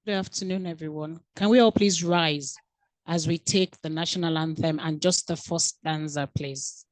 Good afternoon, everyone. Can we all please rise as we take the national anthem and just the first stanza, please?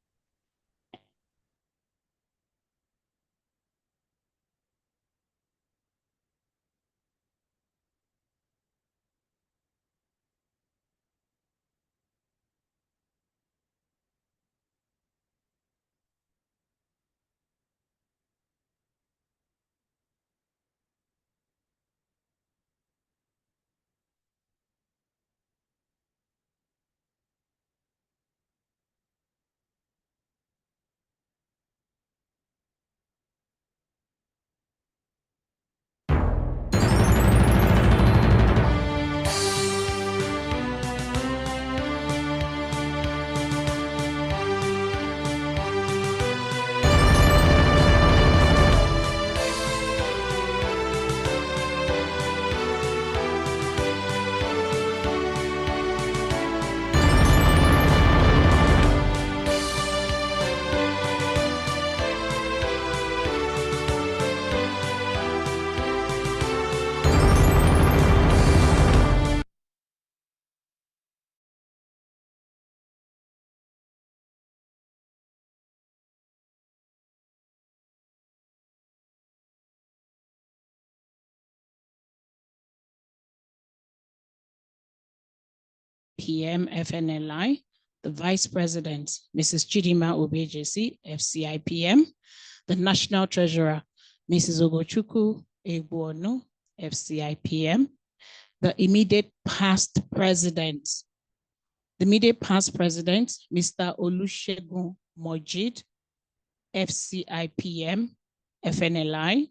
PM FNLI, the Vice President, Mrs. Chidima Obejesi, FCIPM, the National Treasurer, Mrs. Ogochukwu Egbuonu, FCIPM, the immediate past President, Mr. Olusegun Mojid, FCIPM, FNLI.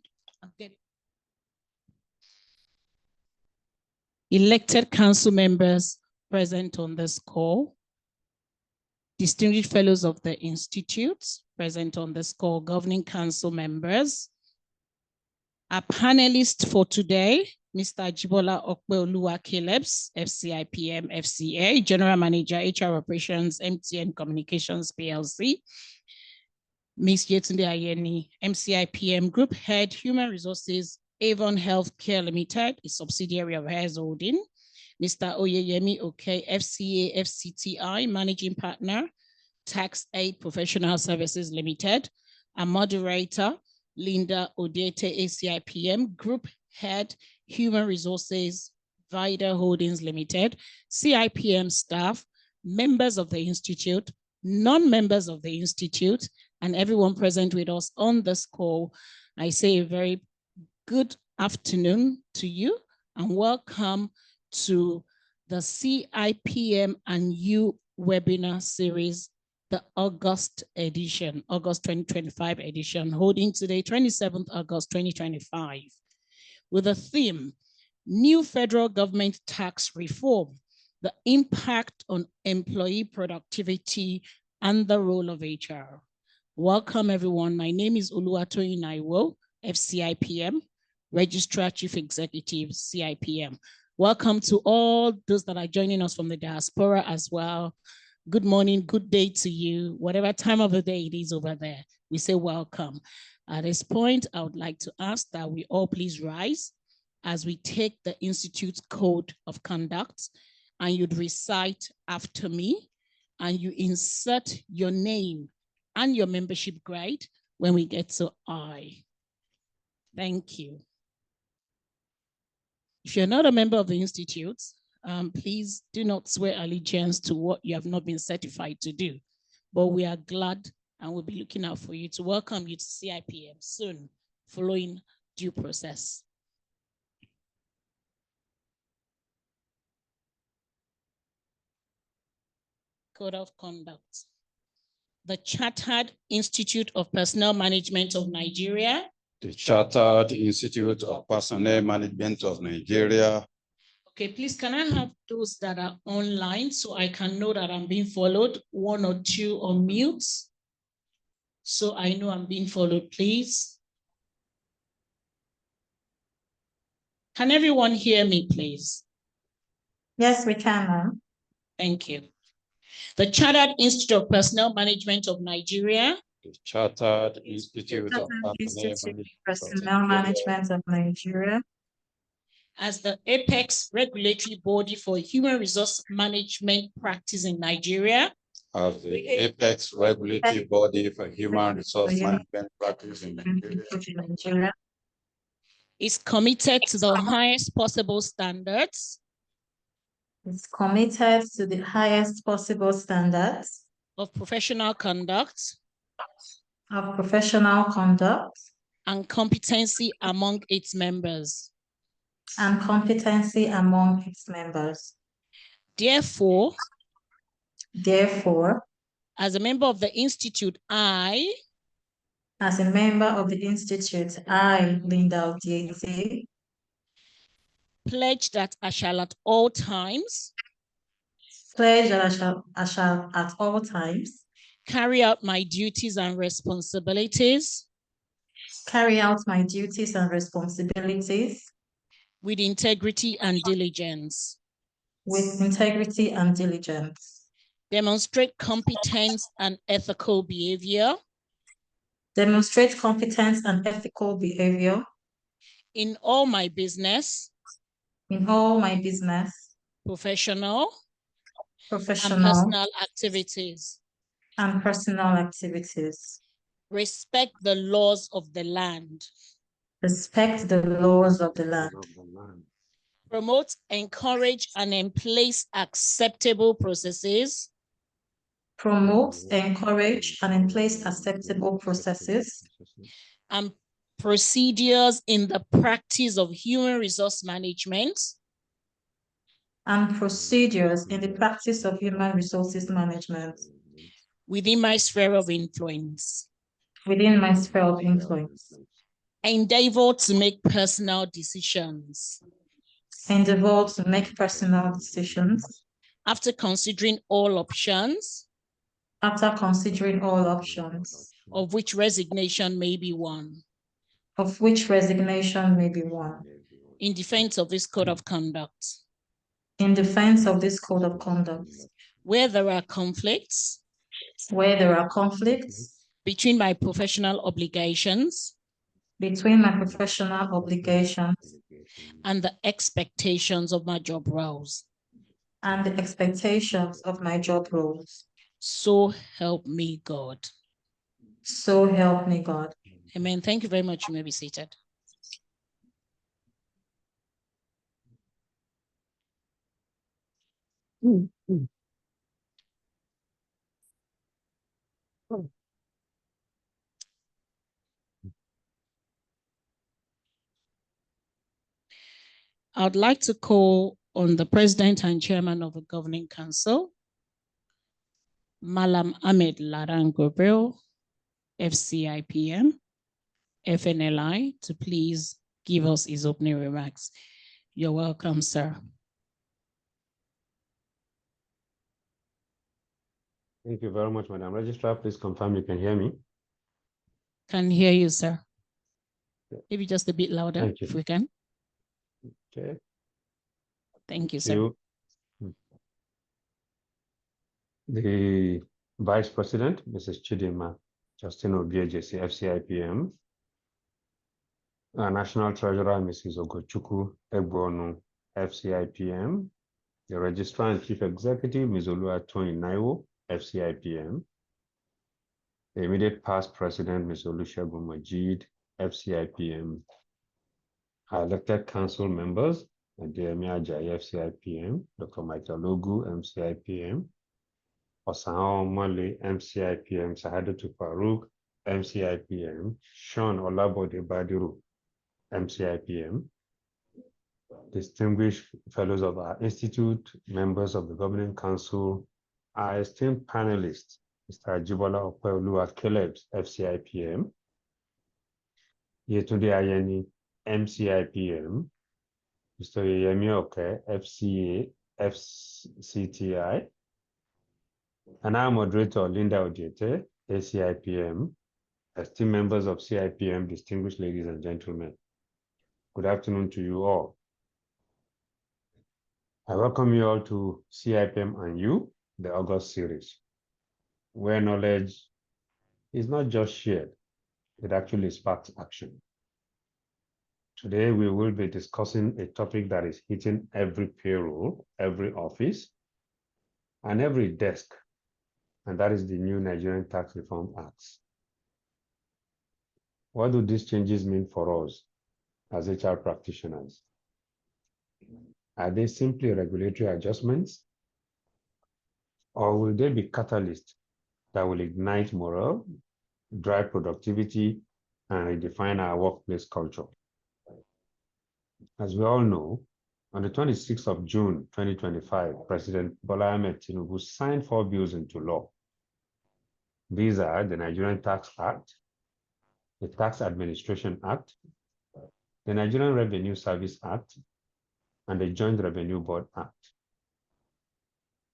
Elected council members present on this call, distinguished fellows of the Institute present on this call, governing council members. Our panelists for today, Mr. Jibola Okpeoluwa Calebs, FCIPM FCA, General Manager, HR Operations, MTN Communications PLC. Ms. Yetunde Ayeni, MCIPM Group Head, Human Resources, Avon Healthcare Limited, a subsidiary of Hairs Holding. Mr. Oyeyemi Oke, FCA FCTI, Managing Partner, Tax Aid Professional Services Limited. A moderator, Linda Odete, ACIPM, Group Head, Human Resources, Vida Holdings Limited, CIPM staff, members of the Institute, non-members of the Institute, and everyone present with us on this call. I say a very good afternoon to you and welcome to the CIPM and You Webinar Series, the August edition, August 2025 edition, holding today, 27th August 2025, with a theme, New Federal Government Tax Reform, the impact on employee productivity and the role of HR. Welcome everyone. My name is Oluwatoyin Naiwo, FCIPM, Registrar Chief Executive, CIPM. Welcome to all those that are joining us from the diaspora as well. Good morning, good day to you, whatever time of the day it is over there. We say welcome. At this point, I would like to ask that we all please rise as we take the Institute's Code of Conduct, and you'd recite after me, and you insert your name and your membership grade when we get to I. Thank you. If you're not a member of the Institute, please do not swear allegiance to what you have not been certified to do. But we are glad and we'll be looking out for you to welcome you to CIPM soon, following due process. Code of Conduct. The Chartered Institute of Personnel Management of Nigeria. The Chartered Institute of Personnel Management of Nigeria. Okay, please, can I have those that are online so I can know that I'm being followed? One or two on mute. So I know I'm being followed, please. Can everyone hear me, please? Yes, we can, ma'am. Thank you. The Chartered Institute of Personnel Management of Nigeria. The Chartered Institute of Personnel Management of Nigeria. as the apex regulatory body for human resource management practice in Nigeria, as the apex regulatory body for human resource management practice in Nigeria, is committed to the highest possible standards is committed to the highest possible standards of professional conduct and competency among its members. Therefore, as a member of the Institute, as a member of the Institute, I, Linda Odiete, pledge that I shall at all times carry out my duties and responsibilities with integrity and diligence. Demonstrate competence and ethical behavior in all my business, professional and personal activities. Respect the laws of the land. Promote, encourage, and emplace acceptable processes and procedures in the practice of human resource management within my sphere of influence. Endeavor to make personal decisions after considering all options, of which resignation may be one, in defense of this code of conduct. Where there are conflicts between my professional obligations and the expectations of my job roles. So help me God. Amen. Thank you very much. You may be seated. I would like to call on the President and Chairman of the Governing Council, Malam Ahmed Ladan Gabriel, FCIPM, FNLI, to please give us his opening remarks. You're welcome, sir. Thank you very much, Madam Registrar. Please confirm you can hear me. Can hear you, sir. Maybe just a bit louder, if we can. Okay. Thank you, sir. The Vice President, Mrs. Chidima Justin Obiejesi, FCIPM, National Treasurer, Mrs. Ogochukwu Egbonu, FCIPM, the Registrar and Chief Executive, Ms. Oluwatoyin Naiwo, FCIPM, the immediate past President, Ms. Olusegun Majid, FCIPM, our elected council members, Adeyemi Ajayi, FCIPM, Dr. Michael Ogu, MCIPM, Osahan Omole, MCIPM, Sahadatu Farouk, MCIPM, Sean Olabode Badiru, MCIPM, distinguished fellows of our institute, members of the Governing Council, our esteemed panelists, Mr. Ajibola Opeoluwa Calebs, FCIPM, Yetunde Ayeni, MCIPM, Mr. Yemi Oke, FCA, FCTI, and our moderator, Linda Odiete, ACIPM, esteemed members of CIPM, distinguished ladies and gentlemen. Good afternoon to you all. I welcome you all to CIPM and You, the August series, where knowledge is not just shared, it actually sparks action. Today, we will be discussing a topic that is hitting every payroll, every office, and every desk, and that is the new Nigerian Tax Reform Act. What do these changes mean for us as HR practitioners? Are they simply regulatory adjustments, or will they be catalysts that will ignite morale, drive productivity, and redefine our workplace culture? As we all know, on the 26th of June 2025, President Bola Ahmed Tinubu signed 4 bills into law. These are the Nigerian Tax Act, the Tax Administration Act, the Nigerian Revenue Service Act, and the Joint Revenue Board Act.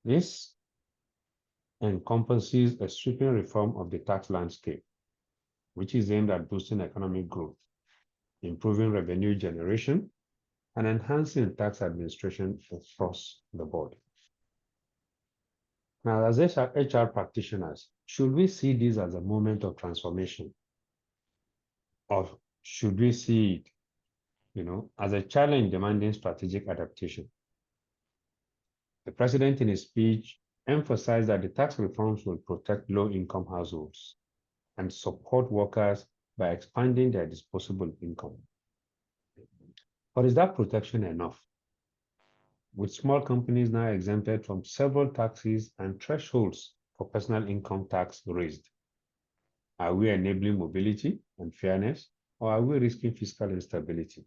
This encompasses a sweeping reform of the tax landscape, which is aimed at boosting economic growth, improving revenue generation, and enhancing tax administration across the board. Now, as HR practitioners, should we see this as a moment of transformation? Or should we see it, as a challenge demanding strategic adaptation? The president in his speech emphasized that the tax reforms will protect low-income households and support workers by expanding their disposable income. But is that protection enough? With small companies now exempted from several taxes and thresholds for personal income tax raised, are we enabling mobility and fairness, or are we risking fiscal instability?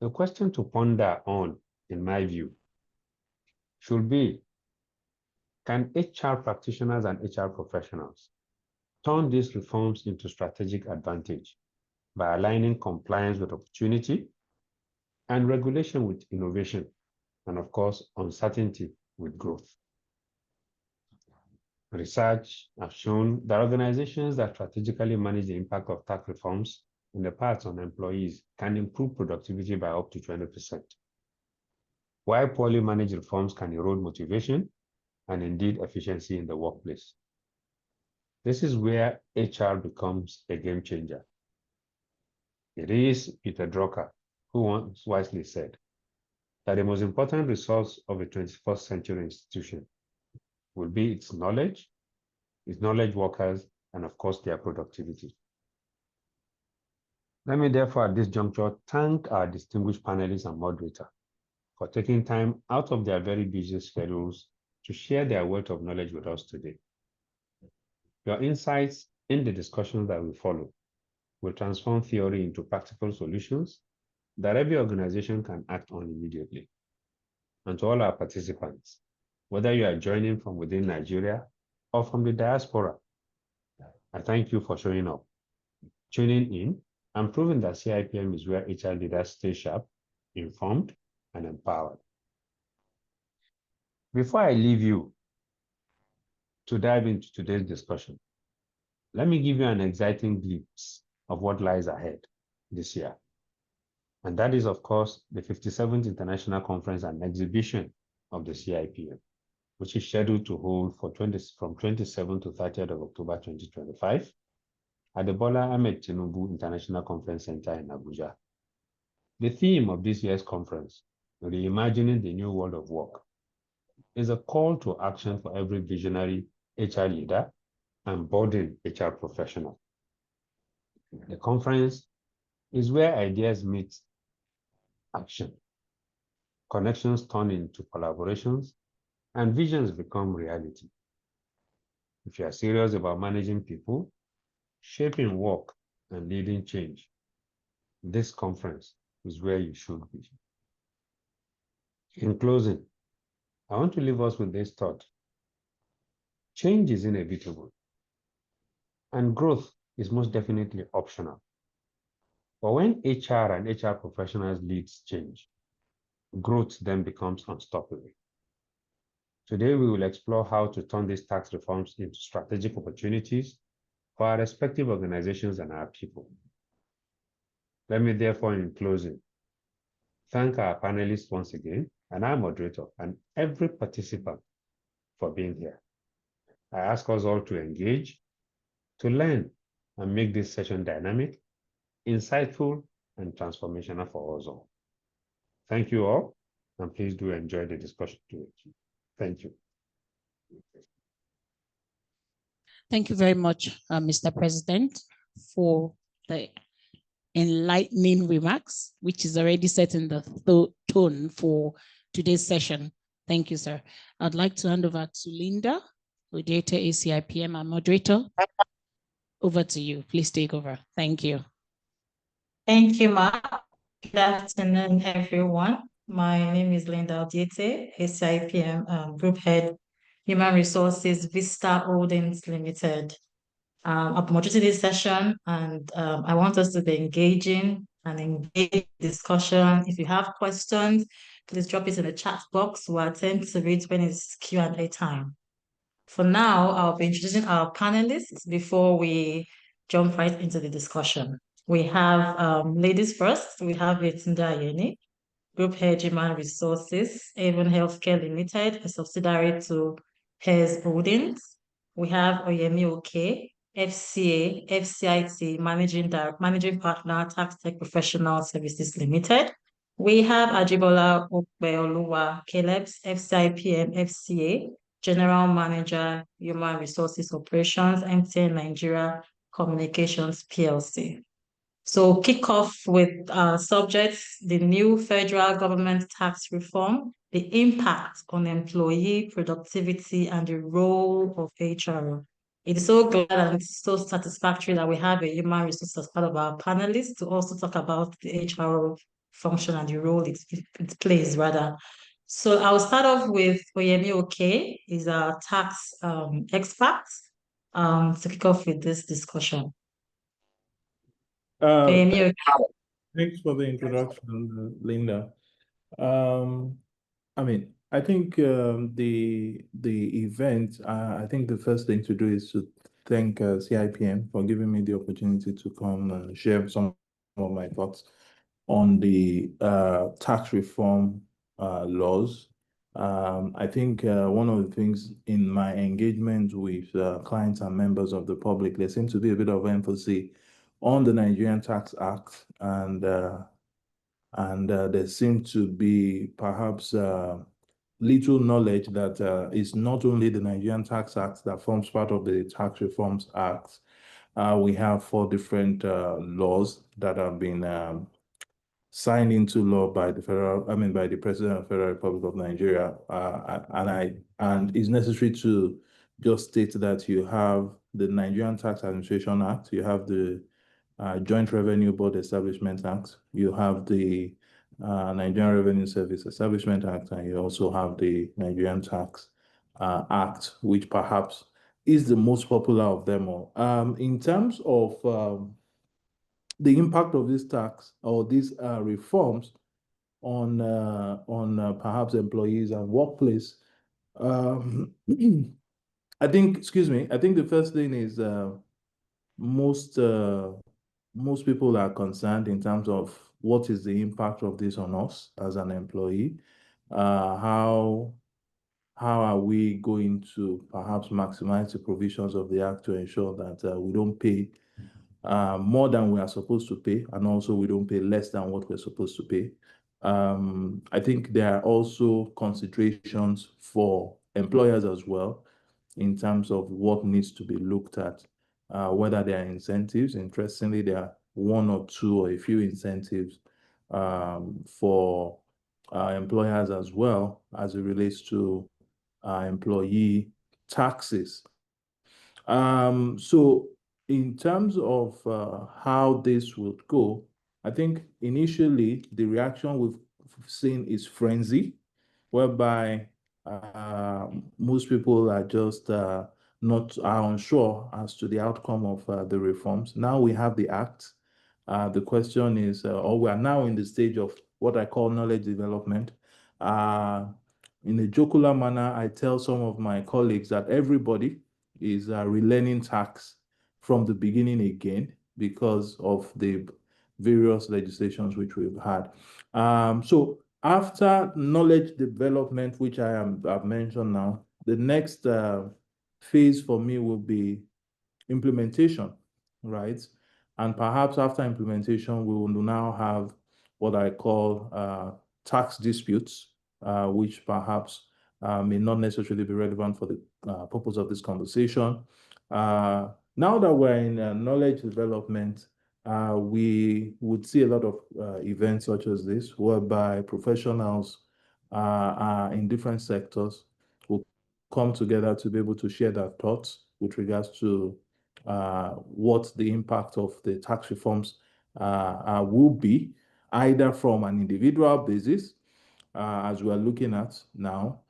The question to ponder on, in my view, should be, can HR practitioners and HR professionals turn these reforms into strategic advantage by aligning compliance with opportunity and regulation with innovation, and of course, uncertainty with growth? Research has shown that organizations that strategically manage the impact of tax reforms in the past on employees can improve productivity by up to 20%, while poorly managed reforms can erode motivation and indeed efficiency in the workplace. This is where HR becomes a game changer. It is Peter Drucker who once wisely said that the most important resource of a 21st century institution will be its knowledge workers, and of course, their productivity. Let me therefore at this juncture thank our distinguished panelists and moderator for taking time out of their very busy schedules to share their wealth of knowledge with us today. Your insights in the discussions that will follow will transform theory into practical solutions that every organization can act on immediately. And to all our participants, whether you are joining from within Nigeria or from the diaspora, I thank you for showing up, tuning in, and proving that CIPM is where HR leaders stay sharp, informed, and empowered. Before I leave you to dive into today's discussion, let me give you an exciting glimpse of what lies ahead this year. And that is, of course, the 57th International Conference and Exhibition of the CIPM, which is scheduled to hold from 27th to 30th of October 2025 at the Bola Ahmed Tinubu International Conference Center in Abuja. The theme of this year's conference, Reimagining the New World of Work, is a call to action for every visionary HR leader and budding HR professional. The conference is where ideas meet action, connections turn into collaborations, and visions become reality. If you are serious about managing people, shaping work, and leading change, this conference is where you should be. In closing, I want to leave us with this thought. Change is inevitable, and growth is most definitely optional. But when HR and HR professionals lead change, growth then becomes unstoppable. Today, we will explore how to turn these tax reforms into strategic opportunities for our respective organizations and our people. Let me therefore, in closing, thank our panelists once again, and our moderator, and every participant for being here. I ask us all to engage, to learn, and make this session dynamic, insightful, and transformational for us all. Thank you all, and please do enjoy the discussion too. Thank you. Thank you very much, Mr. President, for the enlightening remarks, which is already setting the tone for today's session. Thank you, sir. I'd like to hand over to Linda Odiete, CIPM, our moderator. Over to you. Please take over. Thank you. Thank you, Mark. Good afternoon, everyone. My name is Linda Odiete, CIPM Group Head, Human Resources, Vista Holdings Limited. I've moderated this session, and I want us to be engaging and engage discussion. If you have questions, please drop it in the chat box. We'll attempt to read when it's Q&A time. For now, I'll be introducing our panelists before we jump right into the discussion. We have ladies first. We have Yetunde Ayeni, Group Head Human Resources, Avon Healthcare Limited, a subsidiary to Hairs Holdings. We have Oyemi Oke, FCA, FCIT, Managing Partner, Tax Tech Professional Services Limited. We have Ajibola Okbeoluwa, Caleb's FCIPM FCA, General Manager, Human Resources Operations, MTN Nigeria Communications PLC. So kick off with subjects, the new federal government tax reform, the impact on employee productivity and the role of HR. It is so glad and so satisfactory that we have a human resource as part of our panelists to also talk about the HR function and the role it plays rather. So I'll start off with Oyemi Oke, he's our tax expert, to kick off with this discussion. Thanks for the introduction, Linda. I think the event, I think the first thing to do is to thank CIPM for giving me the opportunity to come and share some of my thoughts on the tax reform laws. I think one of the things in my engagement with clients and members of the public, there seems to be a bit of emphasis on the Nigerian Tax Act, and there seems to be perhaps little knowledge that it's not only the Nigerian Tax Act that forms part of the Tax Reforms Act. We have 4 different laws that have been signed into law by the by the President of the Federal Republic of Nigeria, and it's necessary to just state that you have the Nigerian Tax Administration Act, you have the Joint Revenue Board Establishment Act, you have the Nigerian Revenue Service Establishment Act, and you also have the Nigerian Tax Act, which perhaps is the most popular of them all. In terms of the impact of this tax or these reforms on perhaps employees and workplace, I think the first thing is most people are concerned in terms of what is the impact of this on us as an employee. How are we going to perhaps maximize the provisions of the act to ensure that we don't pay more than we are supposed to pay, and also we don't pay less than what we're supposed to pay. I think there are also considerations for employers as well in terms of what needs to be looked at, whether there are incentives. Interestingly, there are 1 or 2 or a few incentives for employers as well as it relates to employee taxes. So in terms of how this would go, I think initially the reaction we've seen is frenzy, whereby most people are just are unsure as to the outcome of the reforms. Now we have the act. The question is, or we are now in the stage of what I call knowledge development. In a jocular manner, I tell some of my colleagues that everybody is relearning tax from the beginning again because of the various legislations which we've had. So after knowledge development, which I've mentioned now, the next phase for me will be implementation, right? And perhaps after implementation, we will now have what I call tax disputes, which perhaps may not necessarily be relevant for the purpose of this conversation. Now that we're in knowledge development, we would see a lot of events such as this, whereby professionals in different sectors will come together to be able to share their thoughts with regards to what the impact of the tax reforms will be, either from an individual basis, as we are looking at now,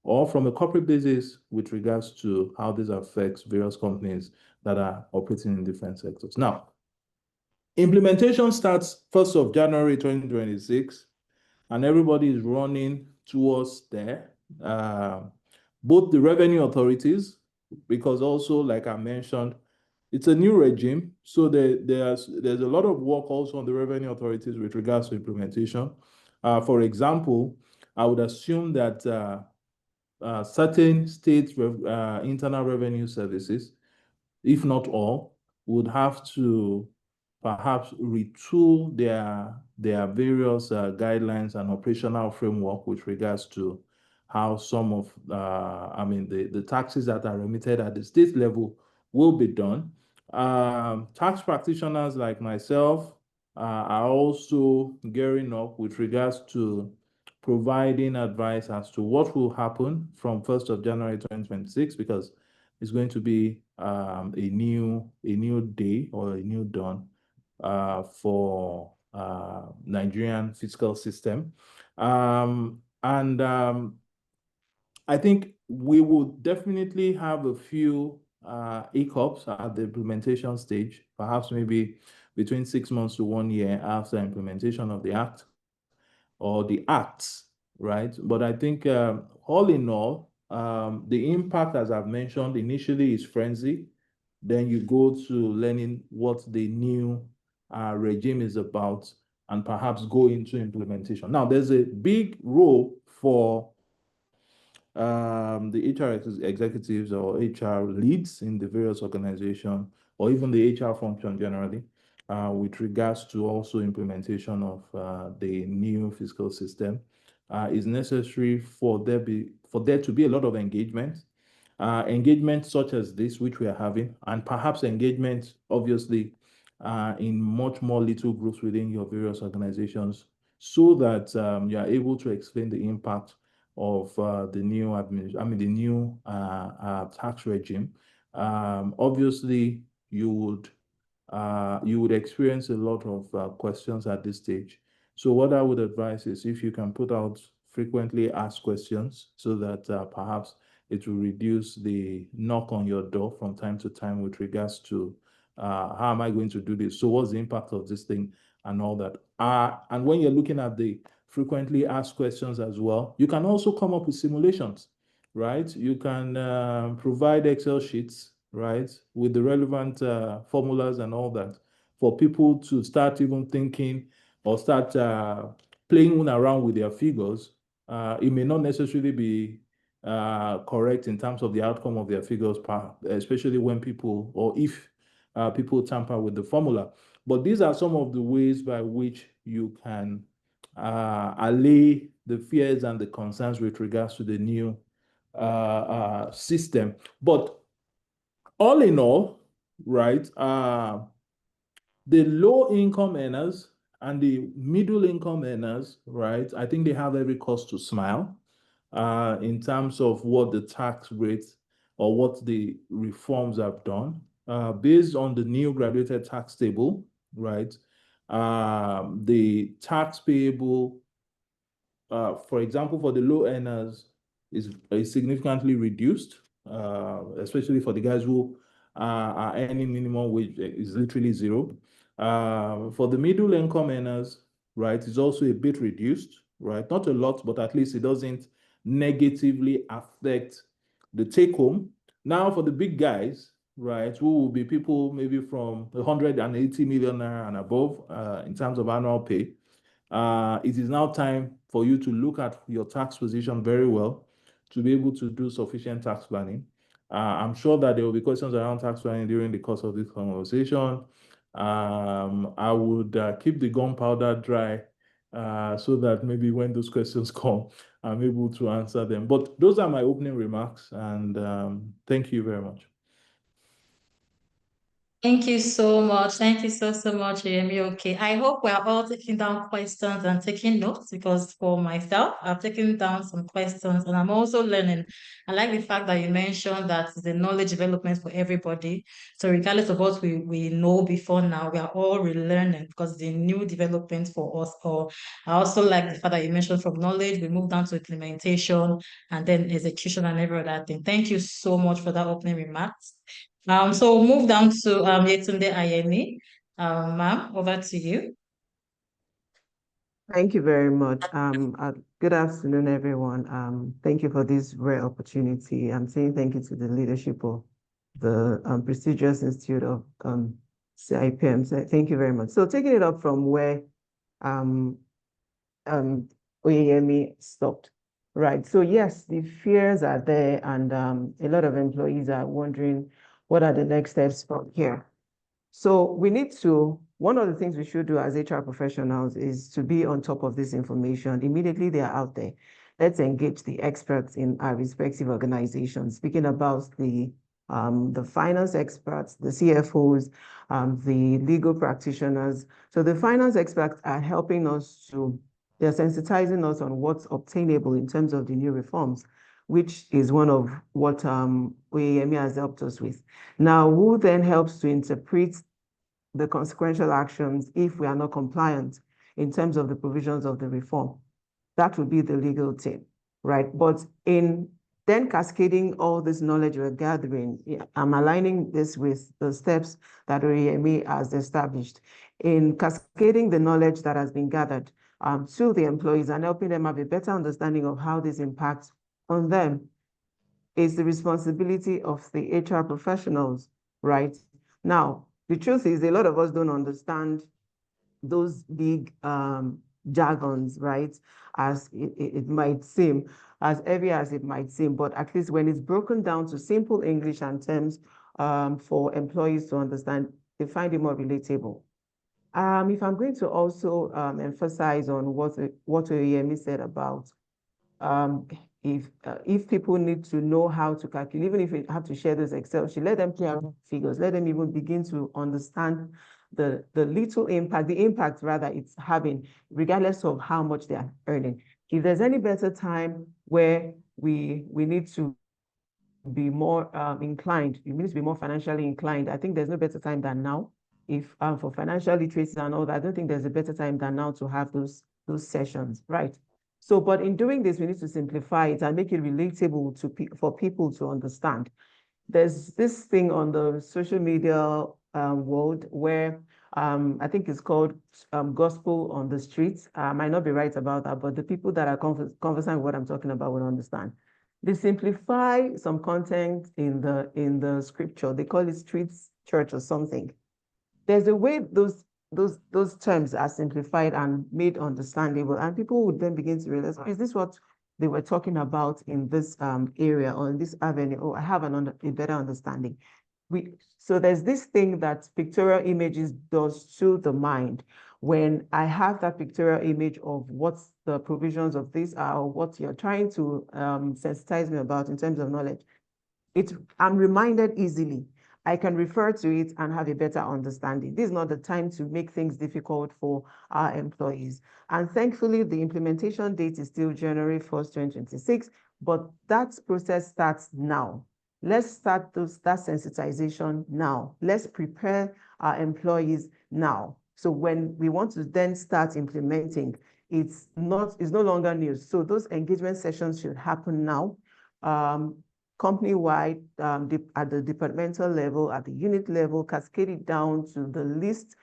or from a corporate basis with regards to how this affects various companies that are operating in different sectors. Now, implementation starts 1st of January 2026, and everybody is running towards there. Both the revenue authorities, because also, like I mentioned, it's a new regime, so there's a lot of work also on the revenue authorities with regards to implementation. For example, I would assume that certain state internal revenue services, if not all, would have to perhaps retool their various guidelines and operational framework with regards to how some of the taxes that are remitted at the state level will be done. Tax practitioners like myself are also gearing up with regards to providing advice as to what will happen from 1st of January 2026, because it's going to be a new day or a new dawn for Nigerian fiscal system. I think we will definitely have a few hiccups at the implementation stage, perhaps maybe between 6 months to 1 year after implementation of the act or the acts, right? But I think all in all, the impact, as I've mentioned, initially is frenzy. Then you go to learning what the new regime is about and perhaps go into implementation. Now, there's a big role for the HR executives or HR leads in the various organizations, or even the HR function generally, with regards to also implementation of the new fiscal system. Is necessary for there to be a lot of engagement such as this, which we are having, and perhaps engagement, obviously, in much more little groups within your various organizations, so that you are able to explain the impact of the new tax regime. Obviously, you would experience a lot of questions at this stage. So what I would advise is if you can put out frequently asked questions, so that perhaps it will reduce the knock on your door from time to time with regards to how am I going to do this? So what's the impact of this thing and all that? And when you're looking at the frequently asked questions as well, you can also come up with simulations, right? You can provide Excel sheets, right, with the relevant formulas and all that for people to start even thinking or start playing around with their figures. It may not necessarily be correct in terms of the outcome of their figures, especially when people, or if people tamper with the formula. But these are some of the ways by which you can allay the fears and the concerns with regards to the new system. But all in all, right, the low income earners and the middle income earners, right, I think they have every cause to smile in terms of what the tax rates or what the reforms have done. Based on the new graduated tax table, right, the tax payable, for example, for the low earners is significantly reduced, especially for the guys who are earning minimum wage is literally zero. For the middle income earners, right, is also a bit reduced, right? Not a lot, but at least it doesn't negatively affect the take home. Now, for the big guys, right, who will be people maybe from 180 million naira and above in terms of annual pay, it is now time for you to look at your tax position very well to be able to do sufficient tax planning. I'm sure that there will be questions around tax planning during the course of this conversation. I would keep the gunpowder dry so that maybe when those questions come, I'm able to answer them. But those are my opening remarks, and thank you very much. Thank you so much. Thank you so much, Yemi. Okay. I hope we are all taking down questions and taking notes, because for myself, I've taken down some questions and I'm also learning. I like the fact that you mentioned that the knowledge development for everybody. So regardless of what we know before now, we are all relearning because the new development for us all. I also like the fact that you mentioned from knowledge, we move down to implementation and then execution and every other thing. Thank you so much for that opening remarks. So we'll move down to Yetunde Ayeni. Ma'am, over to you. Thank you very much. Good afternoon, everyone. Thank you for this rare opportunity. I'm saying thank you to the leadership of the prestigious Institute of CIPM. So thank you very much. So taking it up from where Oyeyemi stopped. Right. So yes, the fears are there, and a lot of employees are wondering what are the next steps from here. So we need to, one of the things we should do as HR professionals is to be on top of this information. Immediately they are out there. Let's engage the experts in our respective organizations, speaking about the finance experts, the CFOs, the legal practitioners. So the finance experts are helping us to, they're sensitizing us on what's obtainable in terms of the new reforms, which is one of what Oyeyemi has helped us with. Now, who then helps to interpret the consequential actions if we are not compliant in terms of the provisions of the reform? That would be the legal team, right? But in then cascading all this knowledge we're gathering, I'm aligning this with the steps that Oyeyemi has established. In cascading the knowledge that has been gathered to the employees and helping them have a better understanding of how this impacts on them is the responsibility of the HR professionals, right? Now, the truth is a lot of us don't understand those big jargons, right? As it might seem, as heavy as it might seem, but at least when it's broken down to simple English and terms for employees to understand, they find it more relatable. If I'm going to also emphasize on what Oyeyemi said about if people need to know how to calculate, even if you have to share those Excel sheets, let them play around figures, let them even begin to understand the little impact, the impact rather it's having, regardless of how much they are earning. If there's any better time where we need to be more inclined, we need to be more financially inclined, I think there's no better time than now. If for financial literacy and all that, I don't think there's a better time than now to have those sessions, right? So, but in doing this, we need to simplify it and make it relatable for people to understand. There's this thing on the social media world where I think it's called gospel on the streets. I might not be right about that, but the people that are conversant with what I'm talking about will understand. They simplify some content in the scripture. They call it streets church or something. There's a way those terms are simplified and made understandable, and people would then begin to realize, is this what they were talking about in this area or in this avenue? Oh, I have a better understanding. So there's this thing that pictorial images does to the mind. When I have that pictorial image of what the provisions of this are, or what you're trying to sensitize me about in terms of knowledge, I'm reminded easily. I can refer to it and have a better understanding. This is not the time to make things difficult for our employees. And thankfully, the implementation date is still January 1st, 2026, but that process starts now. Let's start that sensitization now. Let's prepare our employees now. So when we want to then start implementing, it's no longer news. So those engagement sessions should happen now. Company-wide, at the departmental level, at the unit level, cascade it down to the least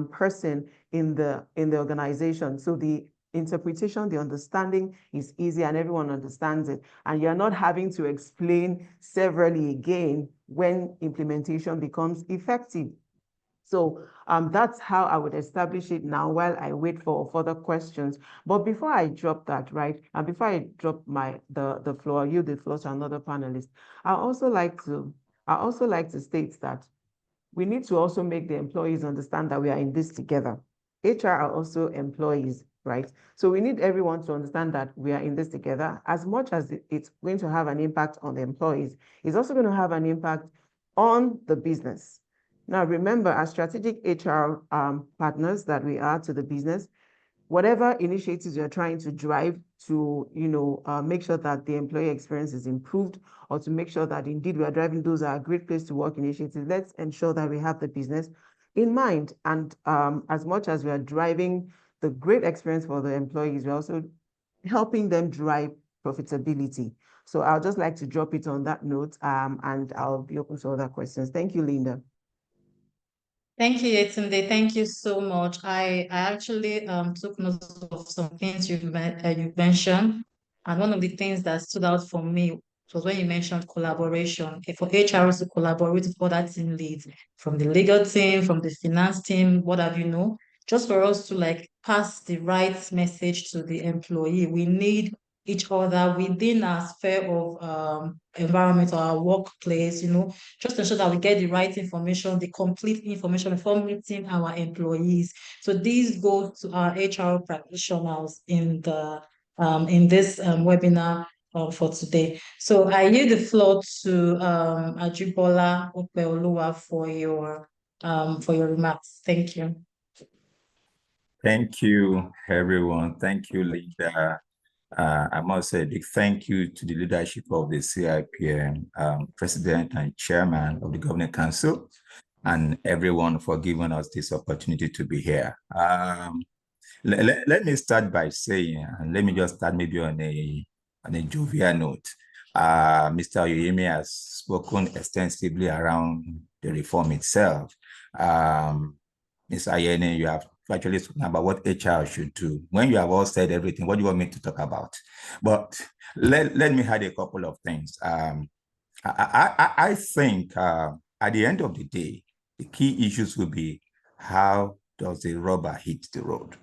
person in the organization. So the interpretation, the understanding is easy and everyone understands it. And you're not having to explain severally again when implementation becomes effective. So that's how I would establish it now while I wait for further questions. But before I drop that, right, and before I drop the floor, yield the floor to another panelist, I also like to state that we need to also make the employees understand that we are in this together. HR are also employees, right? So we need everyone to understand that we are in this together. As much as it's going to have an impact on the employees, it's also going to have an impact on the business. Now, remember, as strategic HR partners that we are to the business, whatever initiatives you're trying to drive to, make sure that the employee experience is improved, or to make sure that indeed we are driving those are a great place to work initiatives, let's ensure that we have the business in mind. And as much as we are driving the great experience for the employees, we're also helping them drive profitability. So I'll just like to drop it on that note, and I'll be open to other questions. Thank you, Linda. Thank you, Yetunde. Thank you so much. I actually took note of some things you've mentioned. And one of the things that stood out for me was when you mentioned collaboration. For HRs to collaborate with other team leads, from the legal team, from the finance team, what have you know, just for us to pass the right message to the employee. We need each other within our sphere of environment or our workplace, just to ensure that we get the right information, the complete information before meeting our employees. So these go to our HR practitioners in this webinar for today. So I yield the floor to Ajibola Opeoluwa for your remarks. Thank you. Thank you, everyone. Thank you, Linda. I must say a big thank you to the leadership of the CIPM, President and Chairman of the Governing Council, and everyone for giving us this opportunity to be here. Let me start by saying, and let me just start maybe on a jovial note. Mr. Oyemi has spoken extensively around the reform itself. Ms. Ayene, you have actually spoken about what HR should do. When you have all said everything, what do you want me to talk about? But let me add a couple of things. I think at the end of the day, the key issues will be, how does the rubber hit the road?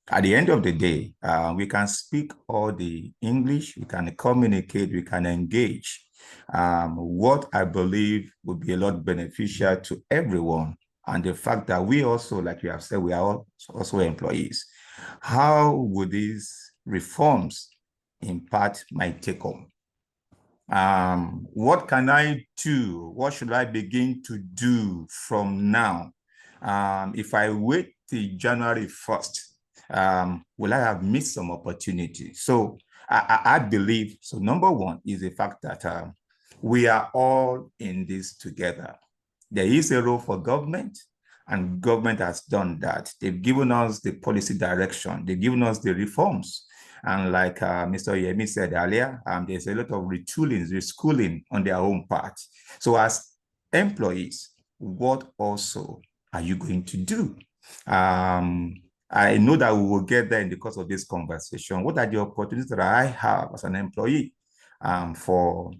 At the end of the day, we can speak all the English, we can communicate, we can engage. What I believe would be a lot beneficial to everyone, and the fact that we also, like you have said, we are also employees. How would these reforms impact my take-home? What can I do? What should I begin to do from now? If I wait till January 1st, will I have missed some opportunity? So I believe, so number one is the fact that we are all in this together. There is a role for government, and government has done that. They've given us the policy direction. They've given us the reforms. And like Mr. Oyemi said earlier, there's a lot of retooling, reschooling on their own part. So as employees, what also are you going to do? I know that we will get there in the course of this conversation. What are the opportunities that I have as an employee to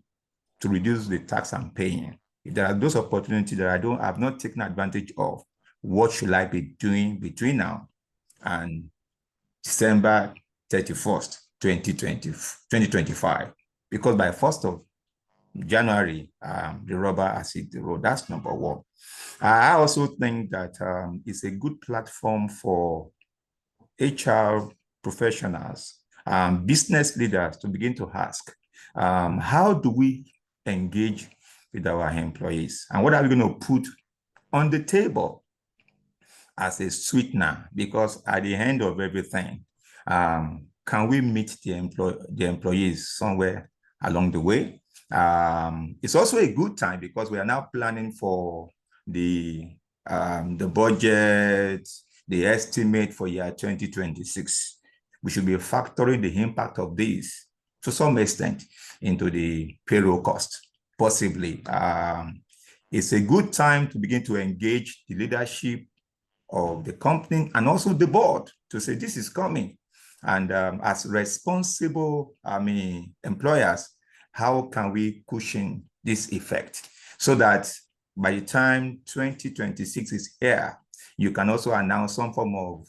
reduce the tax I'm paying? If there are those opportunities that I have not taken advantage of, what should I be doing between now and December 31st, 2025? Because by 1st of January, the rubber has hit the road. That's number one. I also think that it's a good platform for HR professionals, business leaders to begin to ask, how do we engage with our employees? And what are we going to put on the table as a sweetener? Because at the end of everything, can we meet the employees somewhere along the way? It's also a good time because we are now planning for the budget, the estimate for year 2026. We should be factoring the impact of this to some extent into the payroll cost, possibly. It's a good time to begin to engage the leadership of the company and also the board to say this is coming. And as responsible employers, how can we cushion this effect so that by the time 2026 is here, you can also announce some form of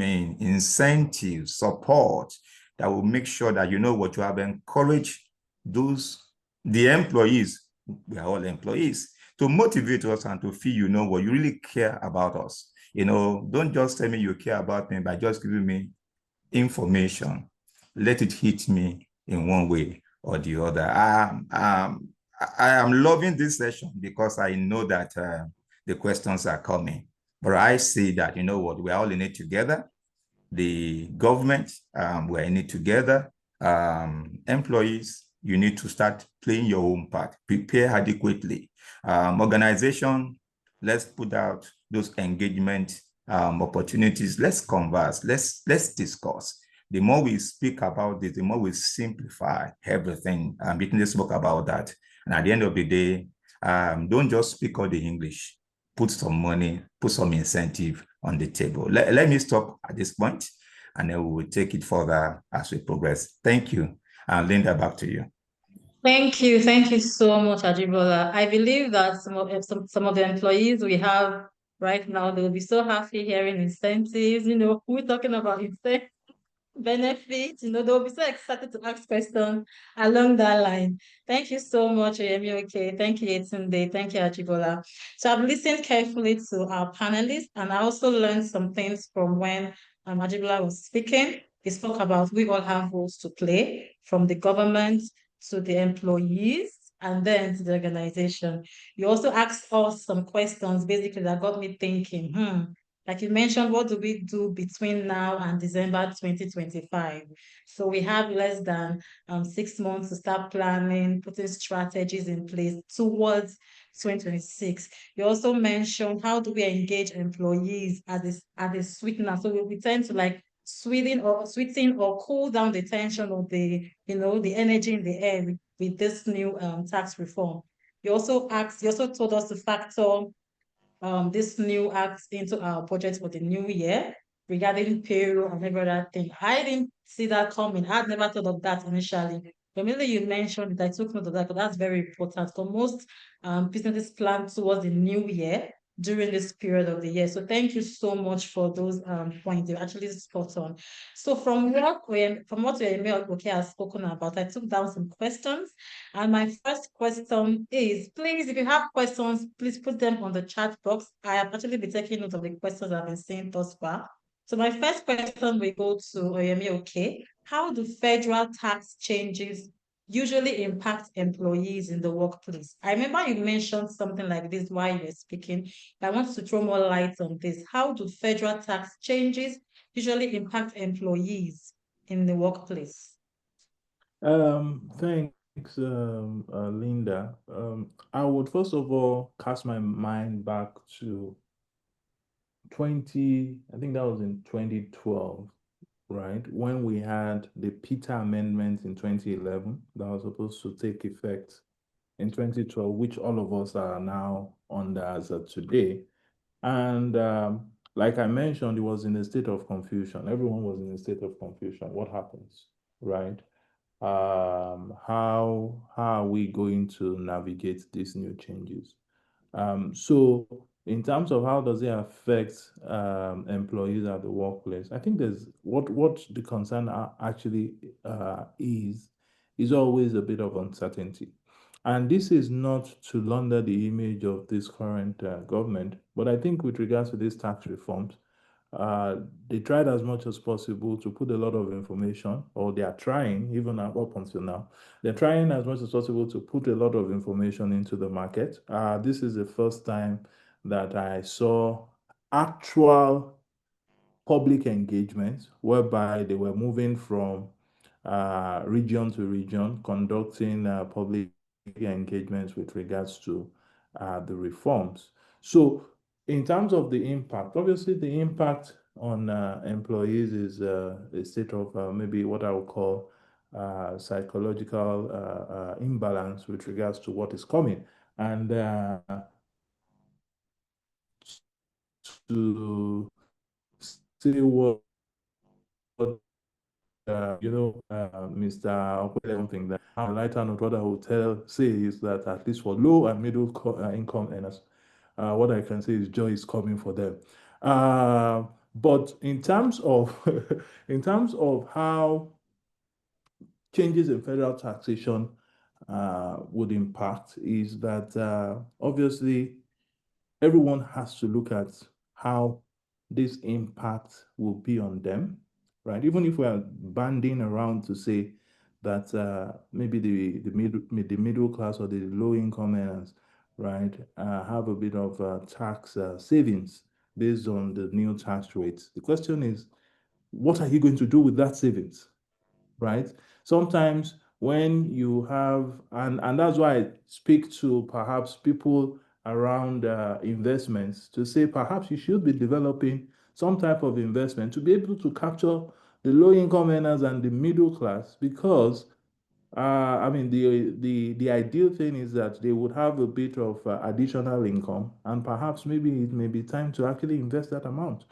incentive support that will make sure that you know what you have encouraged the employees, we are all employees, to motivate us and to feel, you know what, you really care about us. You know, don't just tell me you care about me by just giving me information. Let it hit me in one way or the other. I am loving this session because I know that the questions are coming. But I see that, you know what, we're all in it together. The government, we're in it together. Employees, you need to start playing your own part. Prepare adequately. Organization, let's put out those engagement opportunities. Let's converse. Let's discuss. The more we speak about this, the more we simplify everything. Brittany spoke about that. And at the end of the day, don't just speak all the English. Put some money, put some incentive on the table. Let me stop at this point, and then we will take it further as we progress. Thank you. And Linda, back to you. Thank you. Thank you so much, Ajibola. I believe that some of the employees we have right now, they'll be so happy hearing incentives. You know, we're talking about incentives, benefits, you know, they'll be so excited to ask questions along that line. Thank you so much, Okay. Thank you, Yetunde. Thank you, Ajibola. So I've listened carefully to our panelists, and I also learned some things from when Ajibola was speaking. He spoke about we all have roles to play, from the government to the employees, and then to the organization. You also asked us some questions basically that got me thinking, like you mentioned, what do we do between now and December 2025? So we have less than 6 months to start planning, putting strategies in place towards 2026. You also mentioned how do we engage employees as a sweetener. So we tend to like sweeten or cool down the tension of the, you know, the energy in the air with this new tax reform. You also told us to factor this new act into our budget for the new year regarding payroll and every other thing. I didn't see that coming. I'd never thought of that initially. But immediately you mentioned it, I took note of that because that's very important. For most businesses plan towards the new year during this period of the year. So thank you so much for those points. You're actually spot on. So from what okay has spoken about, I took down some questions. And my first question is, please, if you have questions, please put them on the chat box. I have actually been taking note of the questions I've been seeing thus far. So my first question will go to Oyemi. Okay, how do federal tax changes usually impact employees in the workplace? I remember you mentioned something like this while you were speaking. I want to throw more light on this. How do federal tax changes usually impact employees in the workplace? Thanks, Linda. I would first of all cast my mind back to I think that was in 2012, right? When we had the Peter Amendment in 2011 that was supposed to take effect in 2012, which all of us are now under as of today. And like I mentioned, it was in a state of confusion. Everyone was in a state of confusion. What happens, right? How are we going to navigate these new changes? So in terms of how does it affect employees at the workplace, I think there's what the concern actually is always a bit of uncertainty. And this is not to launder the image of this current government, but I think with regards to these tax reforms, they tried as much as possible to put a lot of information, or they are trying, even up until now, they're trying as much as possible to put a lot of information into the market. This is the first time that I saw actual public engagement, whereby they were moving from region to region, conducting public engagements with regards to the reforms. So in terms of the impact, obviously the impact on employees is a state of maybe what I would call psychological imbalance with regards to what is coming. And to see what Mr. Okwele, something that on a lighter note, what I would say is that at least for low and middle income earners, what I can say is joy is coming for them. But in terms of in terms of how changes in federal taxation would impact is that obviously everyone has to look at how this impact will be on them, right? Even if we are banding around to say that maybe the middle class or the low income earners, right, have a bit of tax savings based on the new tax rates. The question is, what are you going to do with that savings, right? Sometimes when you have, and that's why I speak to perhaps people around investments to say perhaps you should be developing some type of investment to be able to capture the low income earners and the middle class, because I mean, the ideal thing is that they would have a bit of additional income, and perhaps maybe it may be time to actually invest that amount.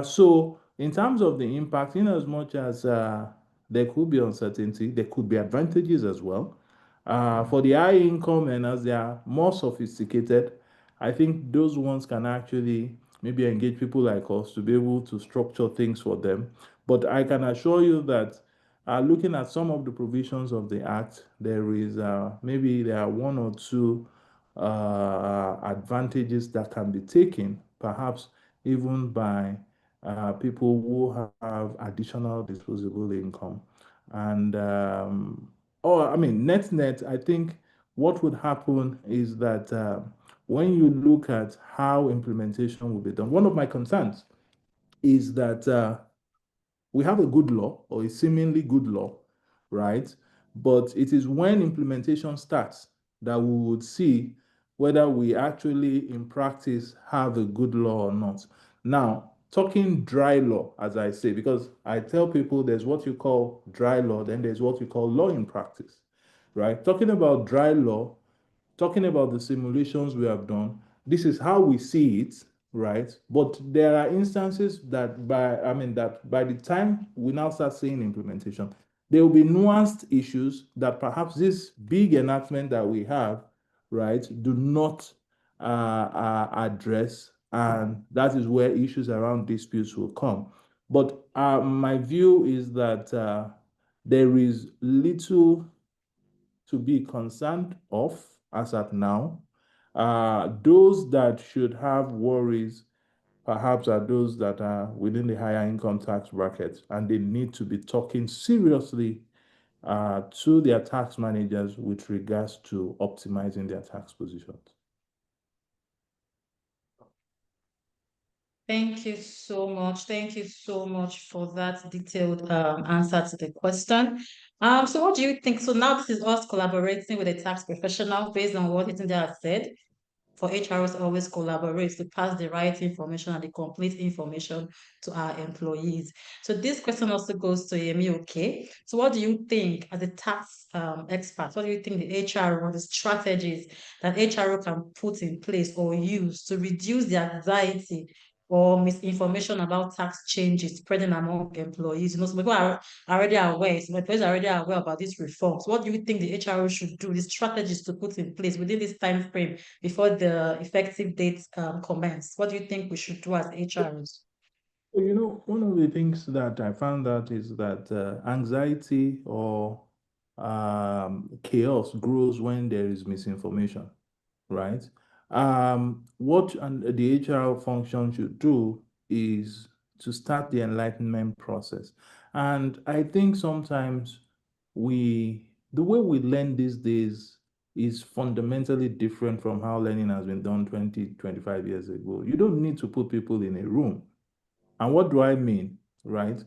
So, in terms of the impact, in as much as there could be uncertainty, there could be advantages as well. For the high income earners, they are more sophisticated. I think those ones can actually maybe engage people like us to be able to structure things for them. But I can assure you that looking at some of the provisions of the Act, there is maybe there are one or two advantages that can be taken, perhaps even by people who have additional disposable income. And, or I mean, net, I think what would happen is that when you look at how implementation will be done, one of my concerns is that we have a good law or a seemingly good law, right? But it is when implementation starts that we would see whether we actually in practice have a good law or not. Now, talking dry law, as I say, because I tell people there's what you call dry law, then there's what you call law in practice, right? Talking about dry law, talking about the simulations we have done, this is how we see it, right? But there are instances that by the time we now start seeing implementation, there will be nuanced issues that perhaps this big enactment that we have, right, do not address, and that is where issues around disputes will come. But my view is that there is little to be concerned of as at now. Those that should have worries perhaps are those that are within the higher income tax bracket, and they need to be talking seriously to their tax managers with regards to optimizing their tax positions. Thank you so much. Thank you so much for that detailed answer to the question. So what do you think? So now this is us collaborating with a tax professional based on what Itinja has said. For HROs always collaborate to pass the right information and the complete information to our employees. So this question also goes to Yemi, okay? So what do you think as a tax expert, what do you think the HRO, the strategies that HRO can put in place or use to reduce the anxiety or misinformation about tax changes spreading among employees? You know, some people are already aware, some employees are already aware about these reforms. What do you think the HRO should do, the strategies to put in place within this time frame before the effective date commence? What do you think we should do as HRs? Well, you know, one of the things that I found out is that anxiety or chaos grows when there is misinformation, right? What the HR function should do is to start the enlightenment process. And I think sometimes the way we learn these days is fundamentally different from how learning has been done 20, 25 years ago. You don't need to put people in a room. And what do I mean, right?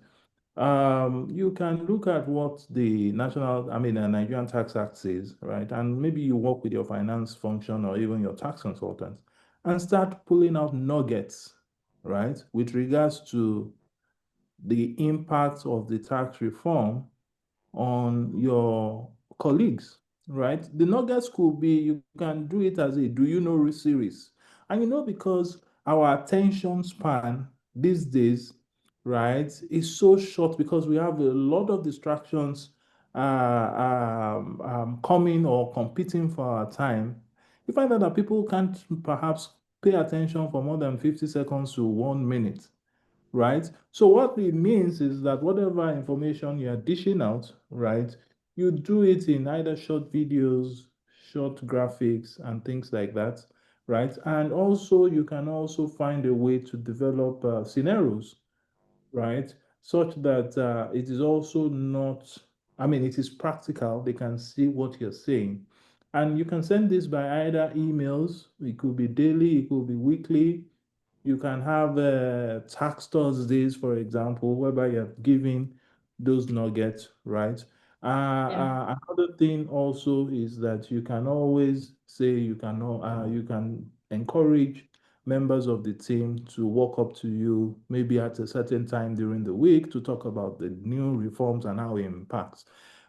You can look at what the Nigerian Tax Act says, right? And maybe you work with your finance function or even your tax consultant and start pulling out nuggets, right? With regards to the impact of the tax reform on your colleagues, right? The nuggets could be, you can do it as a do you know series. And you know, because our attention span these days, right, is so short because we have a lot of distractions coming or competing for our time. You find out that people can't perhaps pay attention for more than 50 seconds to 1 minute, right? So what it means is that whatever information you are dishing out, right, you do it in either short videos, short graphics, and things like that, right? And also, you can also find a way to develop scenarios, right? Such that it is also not, I mean, it is practical. They can see what you're saying. And you can send this by either emails, it could be daily, it could be weekly. You can have tax Thursdays, for example, whereby you're giving those nuggets, right? Another thing also is that you can always say you can encourage members of the team to walk up to you maybe at a certain time during the week to talk about the new reforms and how it impacts.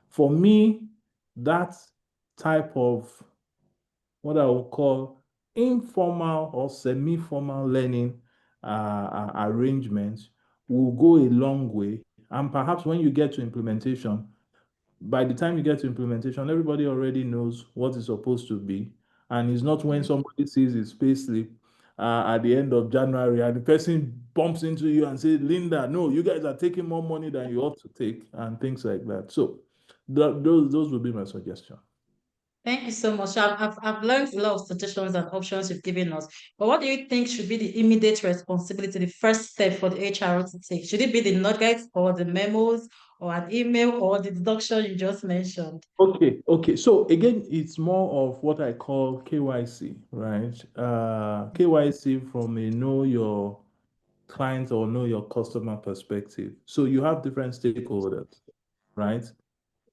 For me, that type of what I would call informal or semi-formal learning arrangements will go a long way. And perhaps when you get to implementation, by the time you get to implementation, everybody already knows what it's supposed to be. And it's not when somebody sees his payslip at the end of January and the person bumps into you and says, Linda, no, you guys are taking more money than you ought to take, and things like that. So those would be my suggestion. Thank you so much. I've learned a lot of suggestions and options you've given us. But what do you think should be the immediate responsibility, the first step for the HR to take? Should it be the nuggets or the memos or an email or the deduction you just mentioned? Okay. So again, it's more of what I call KYC, right? KYC from a know your client or know your customer perspective. So you have different stakeholders, right?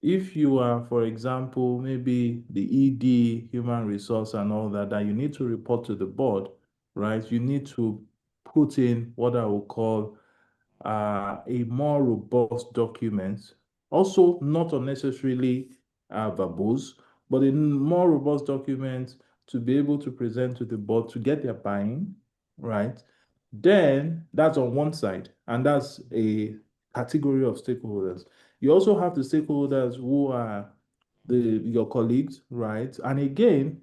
If you are, for example, maybe the ED, human resource and all that, that you need to report to the board, right? You need to put in what I will call a more robust document. Also, not unnecessarily verbose, but a more robust document to be able to present to the board to get their buy-in, right? Then that's on one side, and that's a category of stakeholders. You also have the stakeholders who are your colleagues, right? And again,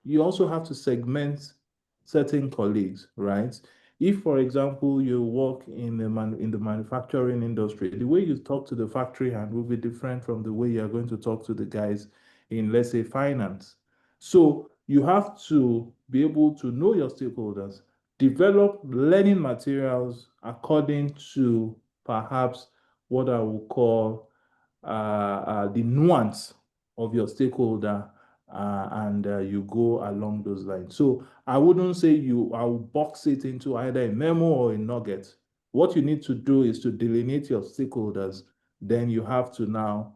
you also have to segment certain colleagues, right? If, for example, you work in the manufacturing industry, the way you talk to the factory hand will be different from the way you're going to talk to the guys in, let's say, finance. So you have to be able to know your stakeholders, develop learning materials according to perhaps what I will call the nuance of your stakeholder, and you go along those lines. So I wouldn't say I'll box it into either a memo or a nugget. What you need to do is to delineate your stakeholders. Then you have to now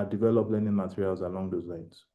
develop learning materials along those lines.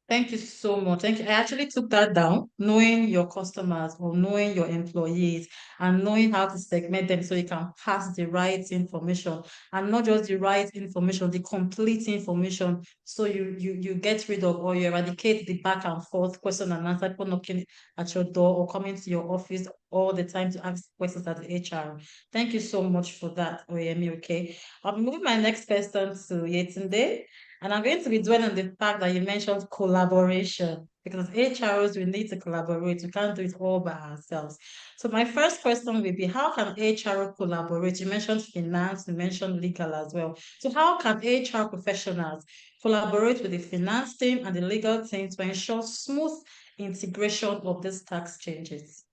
Thank you so much. Thank you. I actually took that down, knowing your customers or knowing your employees and knowing how to segment them so you can pass the right information, and not just the right information, the complete information. So you get rid of or you eradicate the back and forth question and answer, people knocking at your door or coming to your office all the time to ask questions at the HR. Thank you so much for that, Oyemi. Okay. I'll be moving my next question to Yetunde. And I'm going to be dwelling on the fact that you mentioned collaboration, because HROs, we need to collaborate. We can't do it all by ourselves. So my first question will be, how can HRO collaborate? You mentioned finance, you mentioned legal as well. So how can HR professionals collaborate with the finance team and the legal team to ensure smooth integration of these tax changes?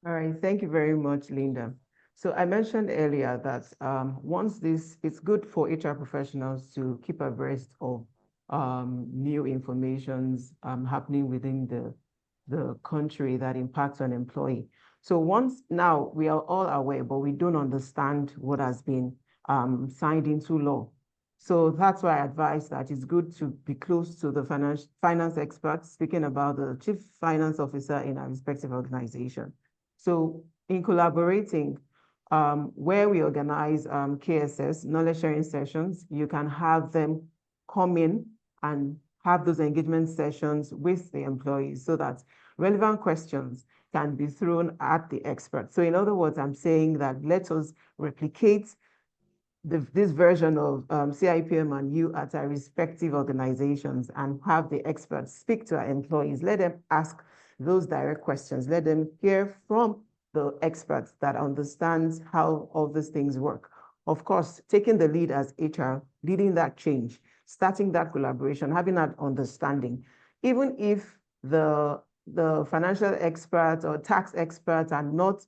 All right, thank you very much, Linda. So I mentioned earlier that it's good for HR professionals to keep abreast of new informations happening within the country that impacts on employee. So now we are all aware, but we don't understand what has been signed into law. So that's why I advise that it's good to be close to the finance experts, speaking about the chief finance officer in our respective organization. So in collaborating, where we organize KSS, knowledge sharing sessions, you can have them come in and have those engagement sessions with the employees so that relevant questions can be thrown at the experts. So in other words, I'm saying that let us replicate this version of CIPM and you at our respective organizations and have the experts speak to our employees. Let them ask those direct questions. Let them hear from the experts that understands how all these things work. of course, taking the lead as HR, leading that change, starting that collaboration, having that understanding, even if the financial experts or tax experts are not,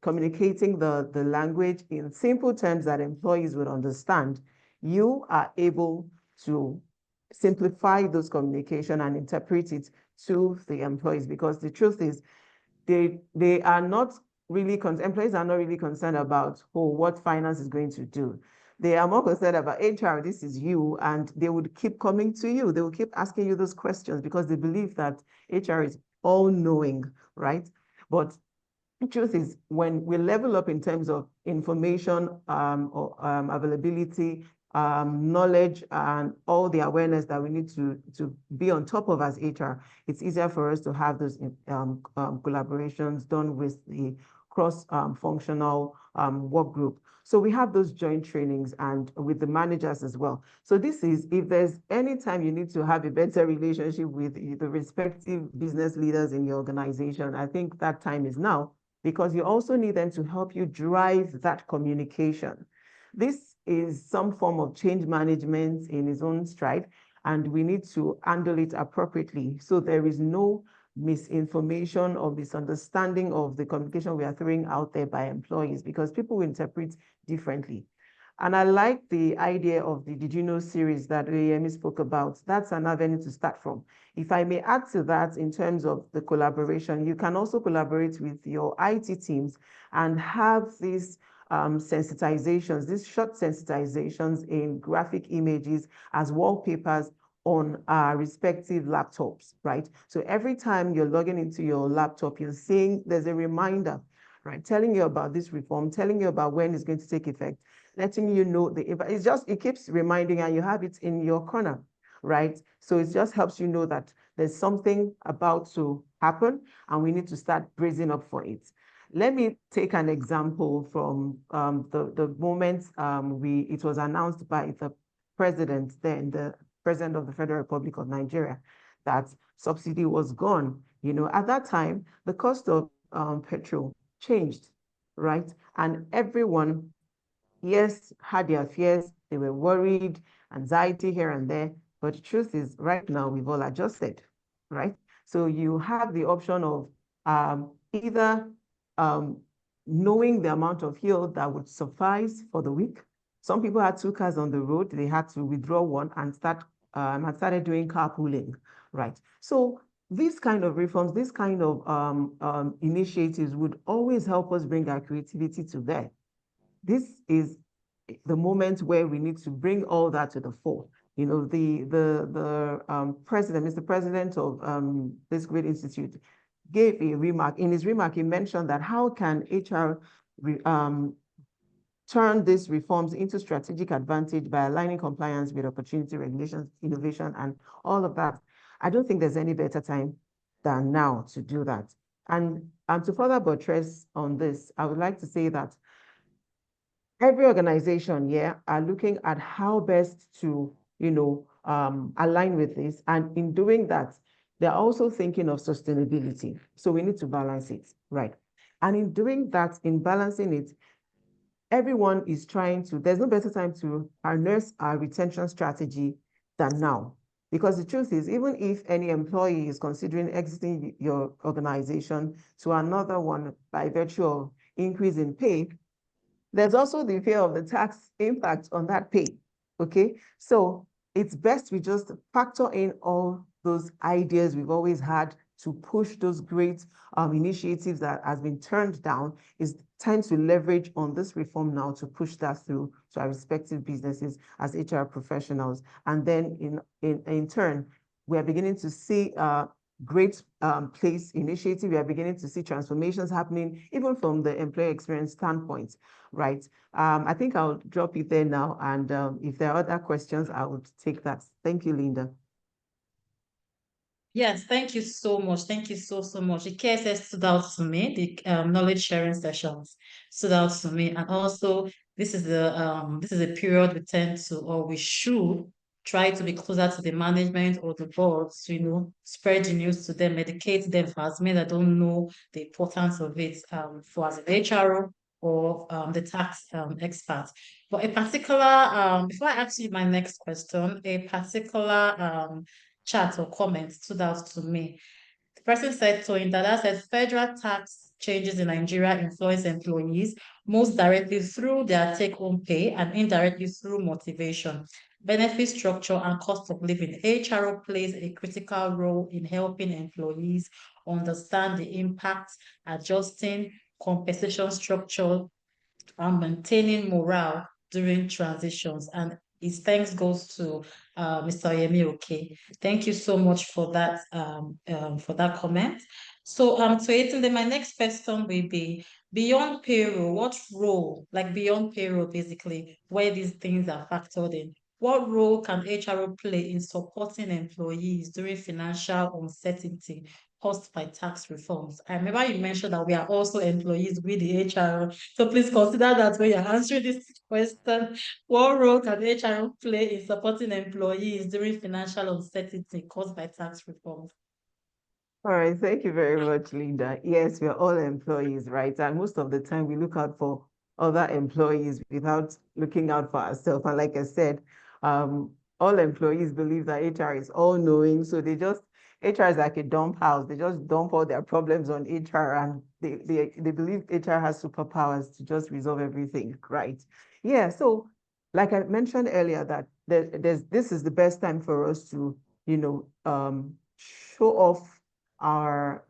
communicating the language in simple terms that employees would understand, you are able to simplify those communication and interpret it to the employees, because the truth is they are not really, employees are not really concerned about, what finance is going to do. They are more concerned about HR, this is you, and they would keep coming to you. They will keep asking you those questions because they believe that HR is all-knowing, right? But the truth is, when we level up in terms of information availability, knowledge, and all the awareness that we need to be on top of as HR, it's easier for us to have those collaborations done with the cross-functional work group. So we have those joint trainings and with the managers as well. So this is, if there's any time you need to have a better relationship with the respective business leaders in your organization, I think that time is now, because you also need them to help you drive that communication. This is some form of change management in its own stride, and we need to handle it appropriately so there is no misinformation or misunderstanding of the communication we are throwing out there by employees, because people will interpret differently. And I like the idea of the Did You Know series that Oyemi spoke about. That's an avenue to start from. If I may add to that, in terms of the collaboration, you can also collaborate with your IT teams and have these sensitizations, these short sensitizations in graphic images as wallpapers on our respective laptops, right? So every time you're logging into your laptop, you're seeing there's a reminder, right? Telling you about this reform, telling you about when it's going to take effect, letting you know it keeps reminding, and you have it in your corner, right? So it just helps you know that there's something about to happen and we need to start bracing up for it. Let me take an example from the moment it was announced by the president, then the president of the Federal Republic of Nigeria, that subsidy was gone. At that time, the cost of petrol changed, right? And everyone, yes, had their fears, they were worried, anxiety here and there, but the truth is, right now, we've all adjusted, right? So you have the option of either knowing the amount of fuel that would suffice for the week. Some people had 2 cars on the road, they had to withdraw one and started doing carpooling, right? So these kind of reforms, these kind of initiatives would always help us bring our creativity to bear. This is the moment where we need to bring all that to the fore. The president, Mr. President of this great institute, gave a remark. In his remark, he mentioned that how can HR turn these reforms into strategic advantage by aligning compliance with opportunity, regulations, innovation, and all of that. I don't think there's any better time than now to do that. And to further buttress on this, I would like to say that every organization here are looking at how best to, align with this. And in doing that, they're also thinking of sustainability. So we need to balance it, right? And in doing that, in balancing it, everyone is trying to, there's no better time to harness our retention strategy than now. Because the truth is, even if any employee is considering exiting your organization to another one by virtue of increase in pay, there's also the fear of the tax impact on that pay, okay? So it's best we just factor in all those ideas we've always had to push those great initiatives that has been turned down. It's time to leverage on this reform now to push that through to our respective businesses as HR professionals. And then in turn, we are beginning to see great place initiative. We are beginning to see transformations happening, even from the employee experience standpoint, right? I think I'll drop it there now. And if there are other questions, I would take that. Thank you, Linda. Yes, thank you so much. Thank you so much. The KSS stood out to me. The knowledge sharing sessions stood out to me, and also this is a period we tend to, or we should try to be closer to the management or the boards to spread the news to them, educate them for as many that don't know the importance of it. For as an HRO or the tax expert. But a particular, before I ask you my next question, a particular chat or comment stood out to me. The person said so in that said federal tax changes in Nigeria influence employees most directly through their take-home pay and indirectly through motivation, benefit structure, and cost of living. HRO plays a critical role in helping employees understand the impact, adjusting compensation structure, and maintaining morale during transitions. And his thanks goes to Mr. Yemi. Okay, thank you so much for that comment. So then my next question will be beyond payroll. What role, like beyond payroll, basically, where these things are factored in? What role can HRO play in supporting employees during financial uncertainty caused by tax reforms? I remember you mentioned that we are also employees with the HRO, so please consider that when you're answering this question. What role can HRO play in supporting employees during financial uncertainty caused by tax reforms? All right, thank you very much, Linda. Yes, we're all employees, right? And most of the time we look out for other employees without looking out for ourselves. And like I said, all employees believe that HR is all-knowing, so HR is like a dump house. They just dump all their problems on HR, and they believe HR has superpowers to just resolve everything, right? Yeah, so like I mentioned earlier, that this is the best time for us to, show off our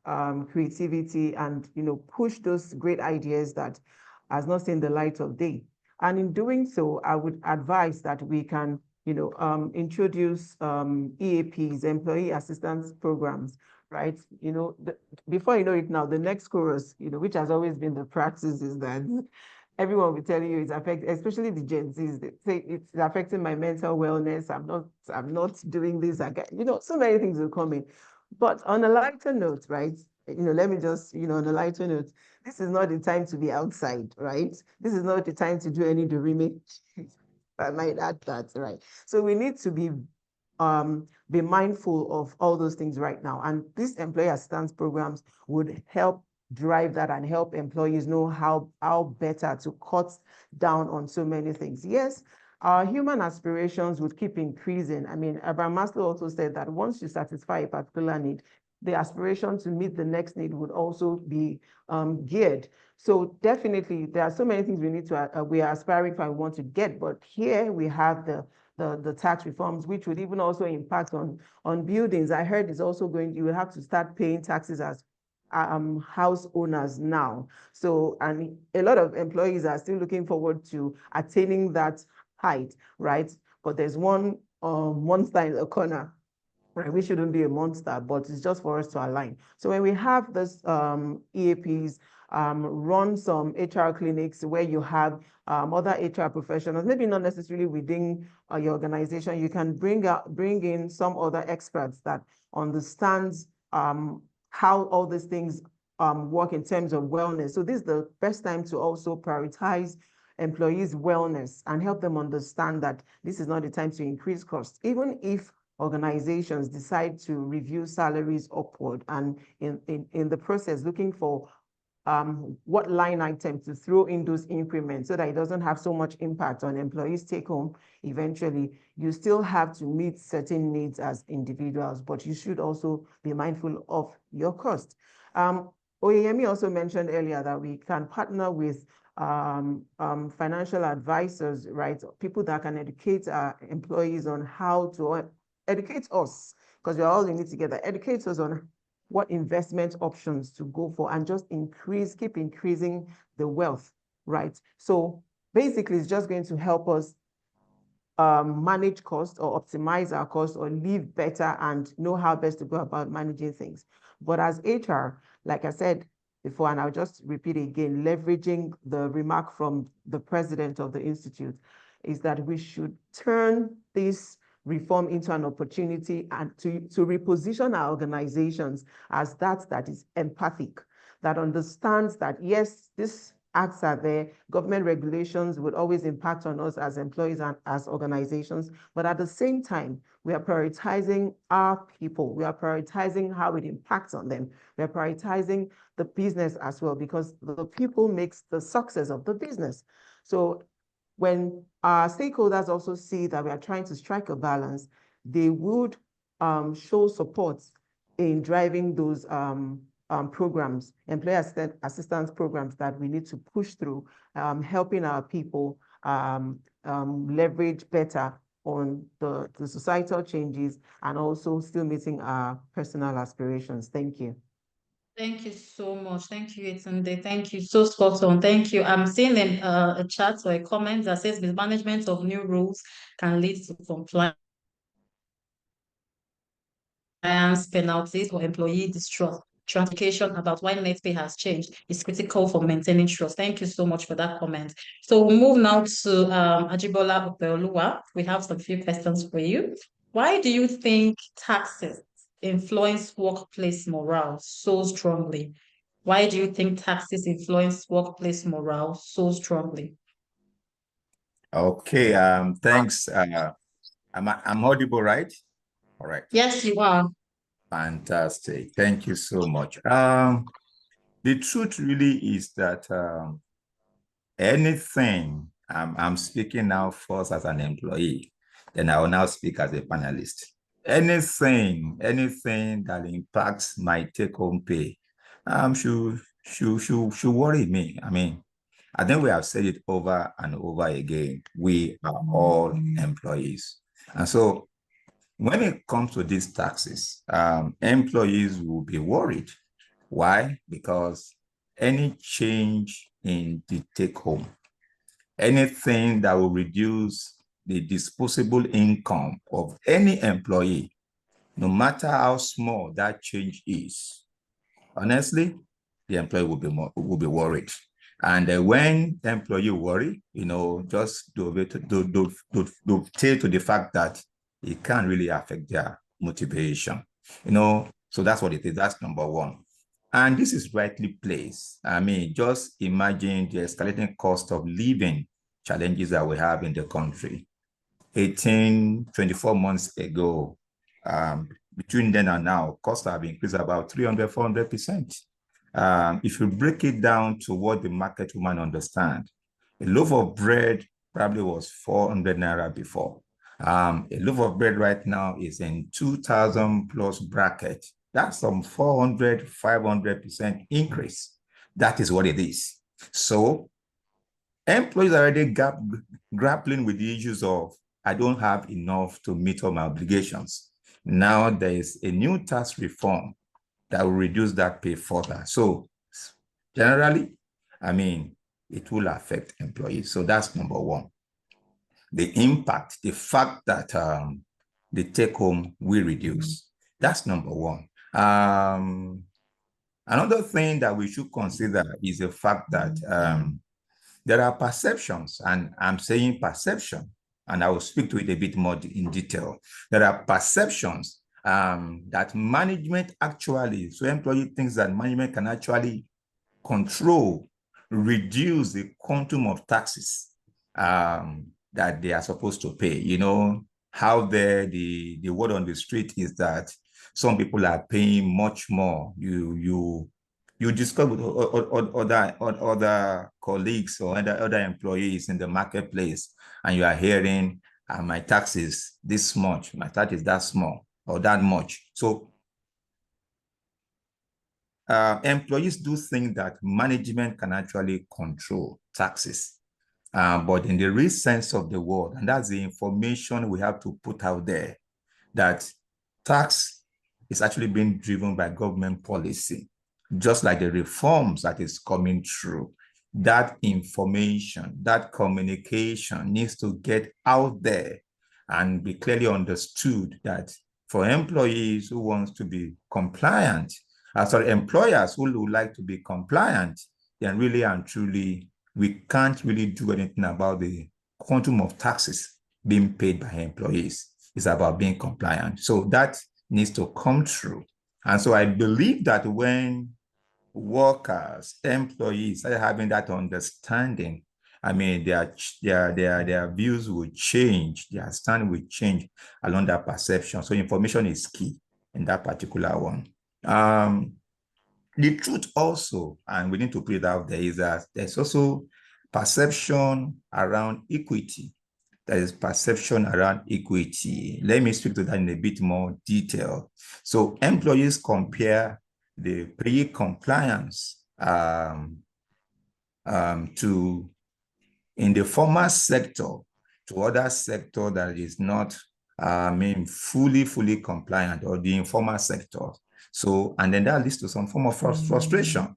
creativity and push those great ideas that has not seen the light of day. And in doing so, I would advise that we can introduce EAPs, employee assistance programs, right? Before you know it now, the next chorus, which has always been the practice, is that everyone will tell you it's affecting, especially the Gen Zs. They say it's affecting my mental wellness. I'm not doing this. So many things will come in. But on a lighter note, right? Let me just, on a lighter note, this is not the time to be outside, right? This is not the time to do any dorime. I might add that, right? So we need to be mindful of all those things right now. And these employee assistance programs would help drive that and help employees know how better to cut down on so many things. Yes, our human aspirations would keep increasing. I mean, Abraham Maslow also said that once you satisfy a particular need, the aspiration to meet the next need would also be geared. So definitely, there are so many things we are aspiring for and want to get, but here we have the tax reforms, which would even also impact on buildings. I heard it's also you will have to start paying taxes as house owners now. So, and a lot of employees are still looking forward to attaining that height, right? But there's one monster in the corner, right? We shouldn't be a monster, but it's just for us to align. So when we have this EAPs, run some HR clinics where you have other HR professionals, maybe not necessarily within your organization, you can bring in some other experts that understands how all these things work in terms of wellness. So this is the best time to also prioritize employees' wellness and help them understand that this is not the time to increase costs, even if organizations decide to review salaries upward, and in the process looking for what line item to throw in those increments so that it doesn't have so much impact on employees' take home. Eventually, you still have to meet certain needs as individuals, but you should also be mindful of your cost. Oyeyemi also mentioned earlier that we can partner with financial advisors, right? People that can educate our employees on how to educate us, because we're all in it together, educate us on what investment options to go for, and just keep increasing the wealth, right? So basically, it's just going to help us manage costs or optimize our costs or live better and know how best to go about managing things. But as HR, like I said before, and I'll just repeat again, leveraging the remark from the president of the Institute, is that we should turn this reform into an opportunity and to reposition our organizations as that is empathic, that understands that, yes, this acts are there. Government regulations would always impact on us as employees and as organizations. But at the same time, we are prioritizing our people. We are prioritizing how it impacts on them. We are prioritizing the business as well, because the people makes the success of the business. So when our stakeholders also see that we are trying to strike a balance, they would show support in driving those programs, employee assistance programs that we need to push through, helping our people leverage better on the societal changes and also still meeting our personal aspirations. Thank you. Thank you so much. Thank you, Yetunde. Thank you. So spot on. Thank you. I'm seeing a chat or a comment that says mismanagement of new rules can lead to compliance penalties or employee distrust. Translocation about why net pay has changed is critical for maintaining trust. Thank you so much for that comment. So we'll move now to Ajibola Opeoluwa. We have some few questions for you. Why do you think taxes influence workplace morale so strongly? Why do you think taxes influence workplace morale so strongly? Okay, thanks. I'm audible, right? All right. Yes, you are. Fantastic. Thank you so much. The truth really is that anything, I'm speaking now first as an employee, then I will now speak as a panelist. Anything that impacts my take-home pay should worry me. I mean, I think we have said it over and over again. We are all employees. And so when it comes to these taxes, employees will be worried. Why? Because any change in the take-home, anything that will reduce the disposable income of any employee, no matter how small that change is, honestly, the employee will be worried. And when the employee worry, just dovetail to the fact that it can't really affect their motivation. So that's what it is. That's number one. And this is rightly placed. I mean, just imagine the escalating cost of living challenges that we have in the country. 24 months ago, between then and now, costs have increased about 300, 400%. If you break it down to what the market woman understands, a loaf of bread probably was 400 naira before. A loaf of bread right now is in 2,000 plus bracket. That's some 400, 500% increase. That is what it is. So employees are already grappling with the issues of, I don't have enough to meet all my obligations. Now there is a new tax reform that will reduce that pay further. So generally, I mean, it will affect employees. So that's number one. The impact, the fact that the take home will reduce. That's number one. Another thing that we should consider is the fact that there are perceptions, and I'm saying perception, and I will speak to it a bit more in detail. There are perceptions that management actually, so employee thinks that management can actually control, reduce the quantum of taxes that they are supposed to pay. How the word on the street is that some people are paying much more. You discuss with other colleagues or other employees in the marketplace, and you are hearing my tax is this much, my tax is that small or that much. So employees do think that management can actually control taxes. But in the real sense of the word, and that's the information we have to put out there, that tax is actually being driven by government policy, just like the reforms that is coming through. That information, that communication needs to get out there and be clearly understood that for employees who want to be compliant, employers who would like to be compliant, then really and truly, we can't really do anything about the quantum of taxes being paid by employees. It's about being compliant. So that needs to come through. And so I believe that when workers, employees started having that understanding, I mean, their views will change, their stand will change along that perception. So information is key in that particular one. The truth also, and we need to put it out there, is that there's also perception around equity. There is perception around equity. Let me speak to that in a bit more detail. So employees compare the pre-compliance to in the formal sector to other sector that is not, fully compliant, or the informal sector. So, and then that leads to some form of frustration.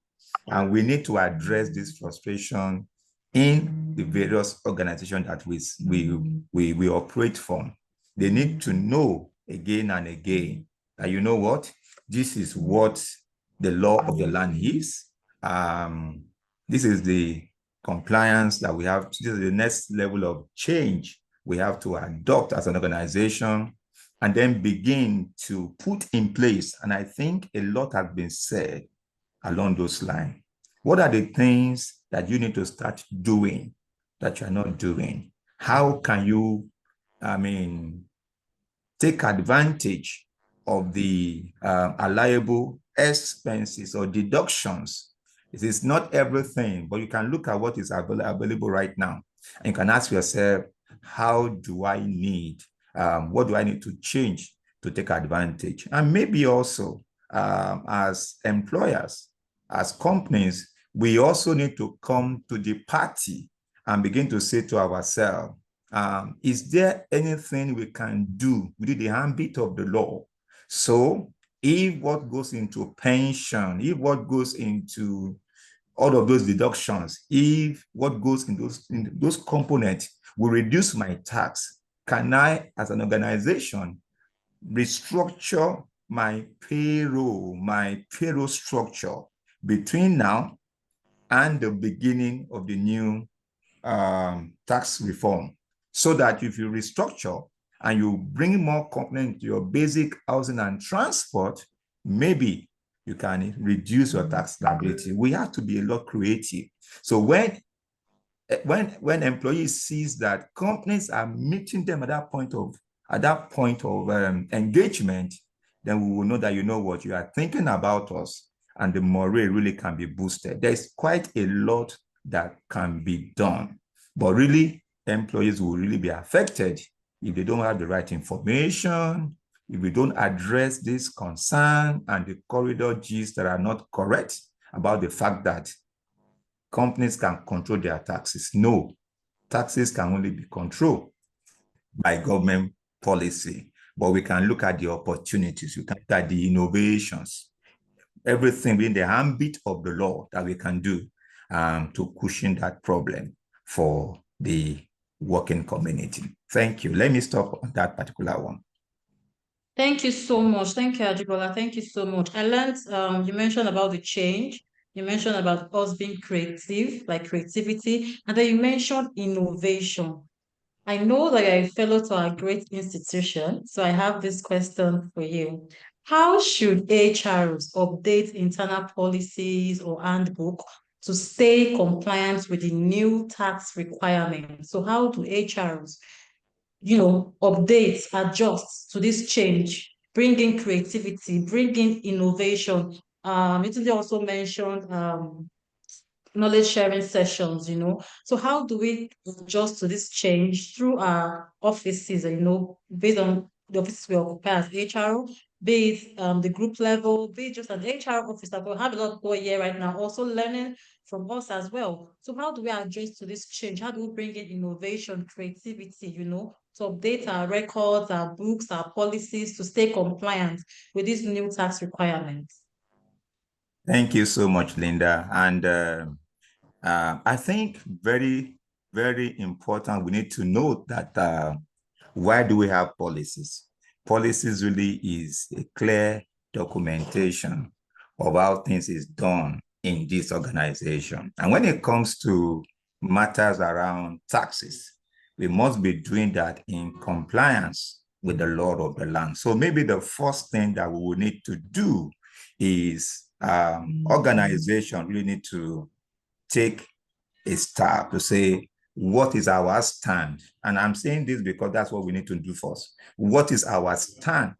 And we need to address this frustration in the various organizations that we operate from. They need to know again and again that, you know what, this is what the law of the land is. This is the compliance that we have. This is the next level of change we have to adopt as an organization, and then begin to put in place. And I think a lot has been said along those lines. What are the things that you need to start doing that you're not doing? How can you, take advantage of the allowable expenses or deductions? It is not everything, but you can look at what is available right now and you can ask yourself, how do I need, what do I need to change to take advantage? And maybe also as employers, as companies, we also need to come to the party and begin to say to ourselves, is there anything we can do within the ambit of the law? So if what goes into pension, if what goes into all of those deductions, if what goes in those components will reduce my tax, can I, as an organization, restructure my payroll structure between now and the beginning of the new tax reform, so that if you restructure and you bring more components to your basic housing and transport, maybe you can reduce your tax liability. We have to be a lot creative. So when employees sees that companies are meeting them at that point of engagement, then we will know that, you know what, you are thinking about us, and the morale really can be boosted. There's quite a lot that can be done, but really employees will really be affected if they don't have the right information, if we don't address this concern and the corridor Gs that are not correct about the fact that companies can control their taxes. No, taxes can only be controlled by government policy, but we can look at the opportunities, we can look at the innovations, everything within the ambit of the law that we can do to cushion that problem for the working community. Thank you. Let me stop on that particular one. Thank you so much. Thank you, Ajibola. Thank you so much. I learned, you mentioned about the change. You mentioned about us being creative, like creativity, and then you mentioned innovation. I know that you're a fellow to a great institution, so I have this question for you. How should HRs update internal policies or handbook to stay compliant with the new tax requirements? So how do HRs, update, adjust to this change, bring in creativity, bring in innovation? Italy also mentioned knowledge sharing sessions, So how do we adjust to this change through our offices, based on the offices we occupy as HR, be it the group level, be it just an HR officer? We have a lot of people here right now also learning from us as well. So how do we adjust to this change? How do we bring in innovation, creativity, to update our records, our books, our policies to stay compliant with these new tax requirements? Thank you so much, Linda. And I think very, very important, we need to note that why do we have policies? Policies really is a clear documentation of how things is done in this organization. And when it comes to matters around taxes, we must be doing that in compliance with the law of the land. So maybe the first thing that we will need to do is organization really need to take a step to say, what is our stand? And I'm saying this because that's what we need to do first. What is our stand?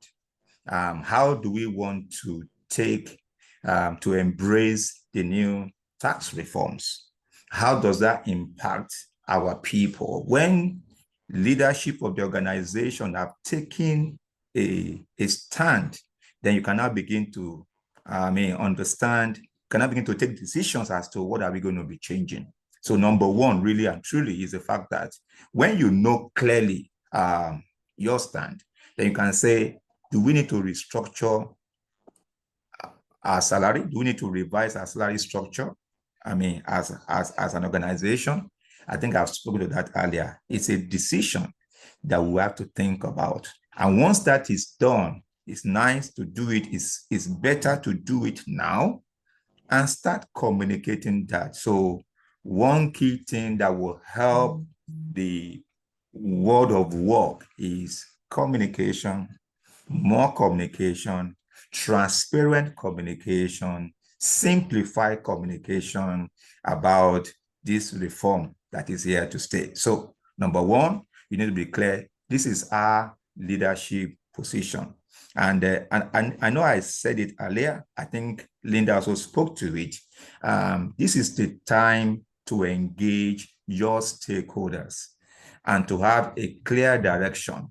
How do we want to take, to embrace the new tax reforms? How does that impact our people? When leadership of the organization have taken a stand, then you cannot begin to, understand, cannot begin to take decisions as to what are we going to be changing. So number one, really and truly, is the fact that when you know clearly your stand, then you can say, do we need to restructure our salary? Do we need to revise our salary structure? As an organization, I think I've spoken to that earlier. It's a decision that we have to think about. And once that is done, it's nice to do it. It's better to do it now and start communicating that. So one key thing that will help the world of work is communication, more communication, transparent communication, simplified communication about this reform that is here to stay. So number one, you need to be clear. This is our leadership position. And I know I said it earlier. I think Linda also spoke to it. This is the time to engage your stakeholders and to have a clear direction.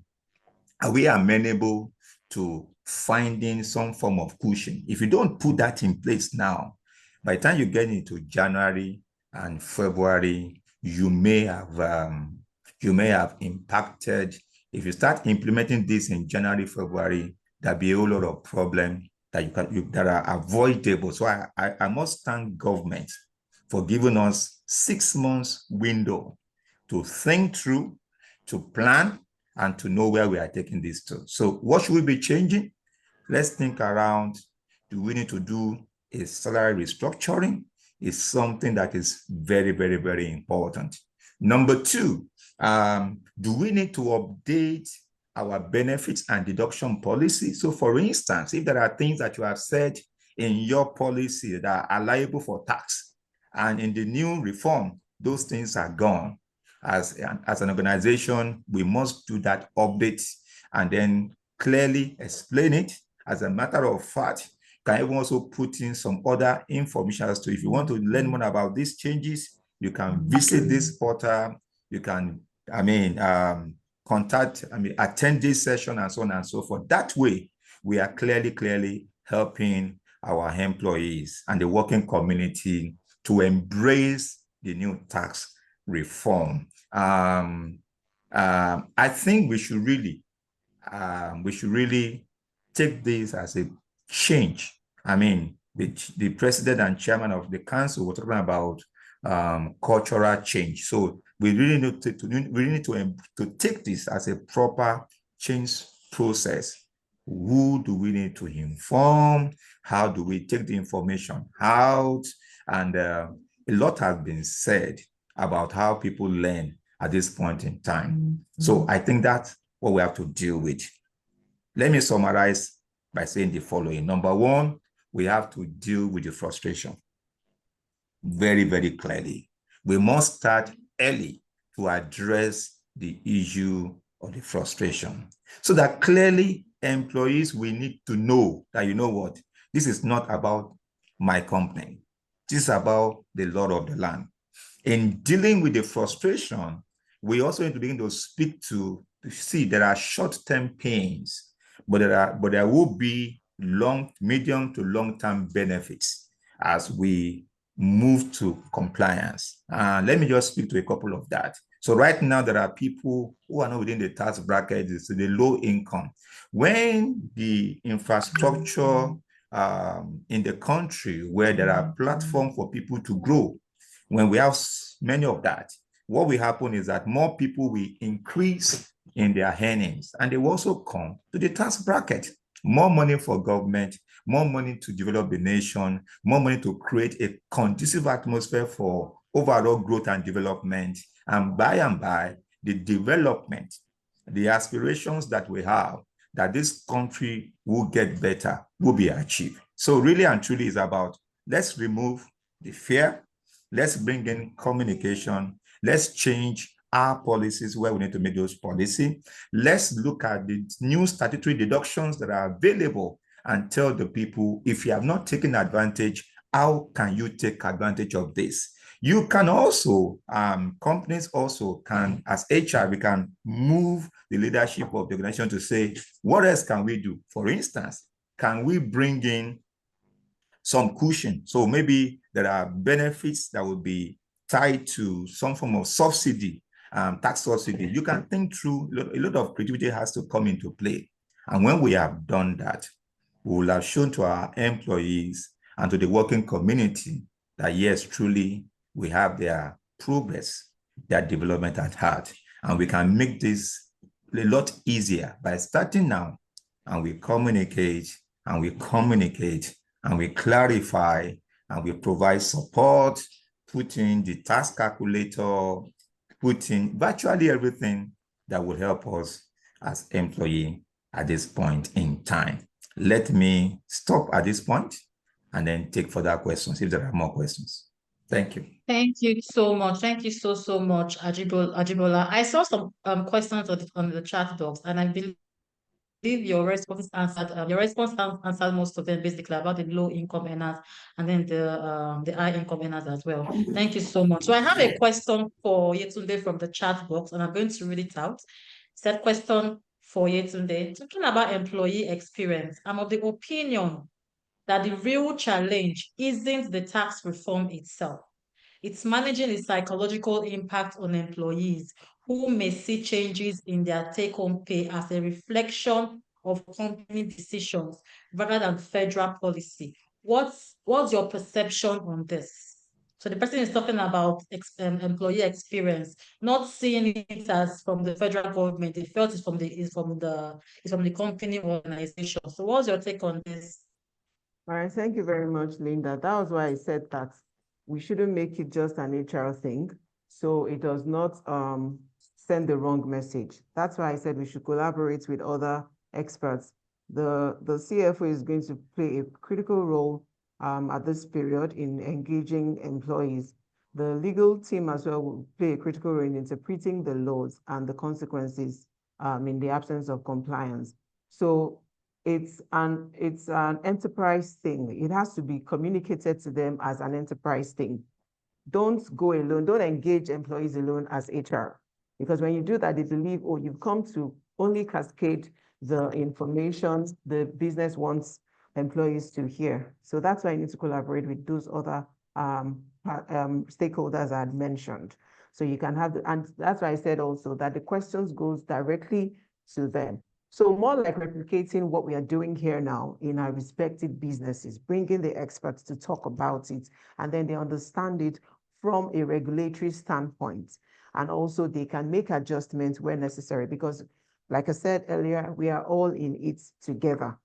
Are we amenable to finding some form of cushion? If you don't put that in place now, by the time you get into January and February, you may have impacted. If you start implementing this in January, February, there'll be a whole lot of problems that are avoidable. So I must thank government for giving us 6 months window to think through, to plan, and to know where we are taking this to. So what should we be changing? Let's think around, do we need to do a salary restructuring? It's something that is very, very, very important. Number two, do we need to update our benefits and deduction policy? So for instance, if there are things that you have said in your policy that are liable for tax, and in the new reform, those things are gone. As an organization, we must do that update and then clearly explain it. As a matter of fact, can even also put in some other information as to, if you want to learn more about these changes, you can visit this portal, you can, attend this session and so on and so forth. That way, we are clearly helping our employees and the working community to embrace the new tax reform. I think we should really take this as a change. The president and chairman of the council were talking about cultural change. So we really need to take this as a proper change process. Who do we need to inform? How do we take the information out? And a lot has been said about how people learn at this point in time. So I think that's what we have to deal with. Let me summarize by saying the following. Number one, we have to deal with the frustration very, very clearly. We must start early to address the issue of the frustration, so that clearly employees will need to know that, you know what, this is not about my company. This is about the Lord of the land. In dealing with the frustration, we also need to begin to speak to see there are short-term pains, but there will be medium to long-term benefits as we move to compliance. Let me just speak to a couple of that. So right now, there are people who are not within the tax bracket, it's the low income. When the infrastructure in the country where there are platforms for people to grow, when we have many of that, what will happen is that more people will increase in their earnings, and they will also come to the tax bracket. More money for government, more money to develop the nation, more money to create a conducive atmosphere for overall growth and development. And by, the development, the aspirations that we have, that this country will get better, will be achieved. So really and truly is about, let's remove the fear, let's bring in communication, let's change our policies where we need to make those policy. Let's look at the new statutory deductions that are available and tell the people, if you have not taken advantage, how can you take advantage of this? You can also, companies also can, as HR, we can move the leadership of the organization to say, what else can we do? For instance, can we bring in some cushion? So maybe there are benefits that will be tied to some form of subsidy, tax subsidy. You can think through, a lot of creativity has to come into play. And when we have done that, we will have shown to our employees and to the working community that yes, truly, we have their progress, their development at heart. And we can make this a lot easier by starting now, and we communicate, and we communicate, and we clarify, and we provide support, put in the task calculator, put in virtually everything that will help us as employee at this point in time. Let me stop at this point and then take further questions if there are more questions. Thank you. Thank you so much. Thank you so much, Ajibola. I saw some questions on the chat box, and I believe your response answered most of them, basically about the low income earners and then the high income earners as well. Thank you so much. So I have a question for Yetunde from the chat box, and I'm going to read it out. Said question for Yetunde, talking about employee experience, I'm of the opinion that the real challenge isn't the tax reform itself. It's managing the psychological impact on employees who may see changes in their take-home pay as a reflection of company decisions rather than federal policy. What's your perception on this? So the person is talking about employee experience, not seeing it as from the federal government. They felt it's from the company organization. So what's your take on this? All right, thank you very much, Linda. That was why I said that we shouldn't make it just an HR thing, so it does not send the wrong message. That's why I said we should collaborate with other experts. The CFO is going to play a critical role at this period in engaging employees. The legal team as well will play a critical role in interpreting the laws and the consequences in the absence of compliance. So it's an enterprise thing. It has to be communicated to them as an enterprise thing. Don't go alone. Don't engage employees alone as HR. Because when you do that, they believe, oh, you've come to only cascade the information the business wants employees to hear. So that's why I need to collaborate with those other stakeholders I had mentioned. So you can have, and that's why I said also that the questions goes directly to them. So more like replicating what we are doing here now in our respective businesses, bringing the experts to talk about it, and then they understand it from a regulatory standpoint. And also they can make adjustments where necessary, because like I said earlier, we are all in it together.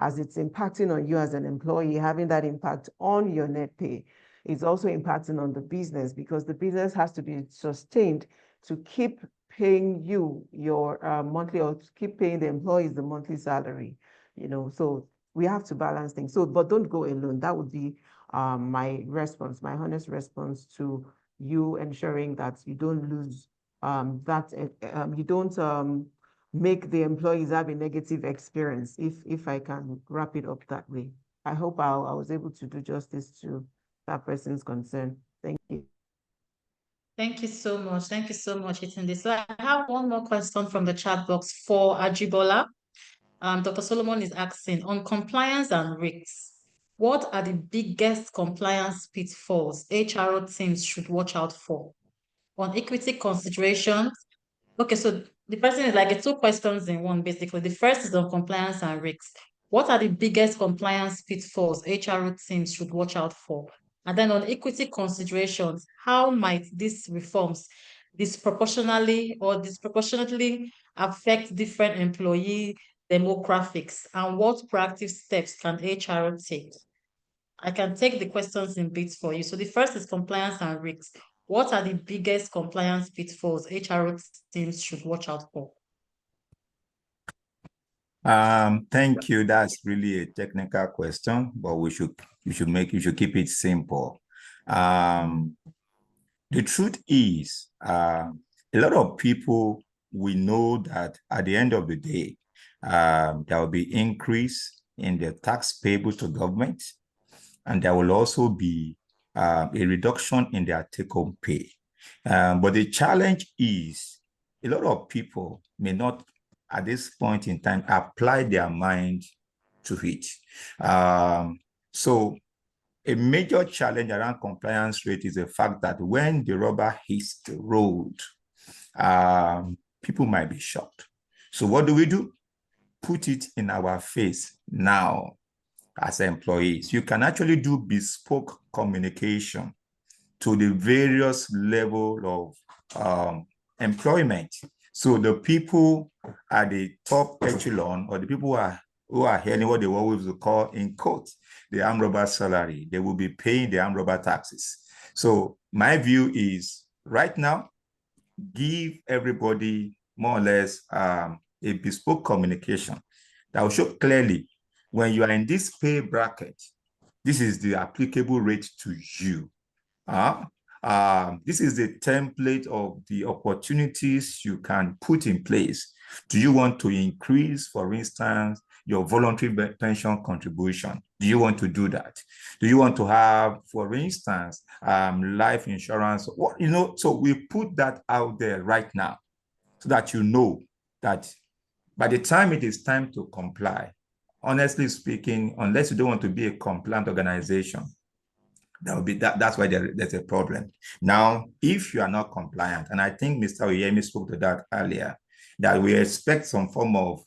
As it's impacting on you as an employee, having that impact on your net pay, it's also impacting on the business, because the business has to be sustained to keep paying you your monthly, or keep paying the employees the monthly salary, so we have to balance things. So, but don't go alone. That would be my response, my honest response to you, ensuring that you don't lose you don't make the employees have a negative experience, if I can wrap it up that way. I hope I was able to do justice to that person's concern. Thank you. Thank you so much. Thank you so much, Yetunde. So I have one more question from the chat box for Ajibola. Dr. Solomon is asking, on compliance and risks, what are the biggest compliance pitfalls HRO teams should watch out for? On equity considerations, okay, so the person is like two questions in one, basically. The first is on compliance and risks. What are the biggest compliance pitfalls HRO teams should watch out for? And then on equity considerations, how might these reforms disproportionately affect different employee demographics, and what proactive steps can HRO take? I can take the questions in bits for you. So the first is compliance and risks. What are the biggest compliance pitfalls HRO teams should watch out for? Thank you. That's really a technical question, but you should keep it simple. The truth is, a lot of people, we know that at the end of the day, there will be increase in the tax payable to government, and there will also be a reduction in their take-home pay. But the challenge is a lot of people may not, at this point in time, apply their mind to it. So a major challenge around compliance rate is the fact that when the rubber hits the road, people might be shocked. So what do? Put it in our face now as employees. You can actually do bespoke communication to the various level of employment. So the people at the top echelon, or the people who are earning what they always call, in quotes, the armed robber salary, they will be paying the armed robber taxes. So my view is, right now, give everybody more or less a bespoke communication that will show clearly, when you are in this pay bracket, this is the applicable rate to you. This is the template of the opportunities you can put in place. Do you want to increase, for instance, your voluntary pension contribution? Do you want to do that? Do you want to have, for instance, life insurance? What, so we put that out there right now so that you know that by the time it is time to comply, honestly speaking, unless you don't want to be a compliant organization, that's why there's a problem. Now, if you are not compliant, and I think Mr. Oyemi spoke to that earlier, that we expect some form of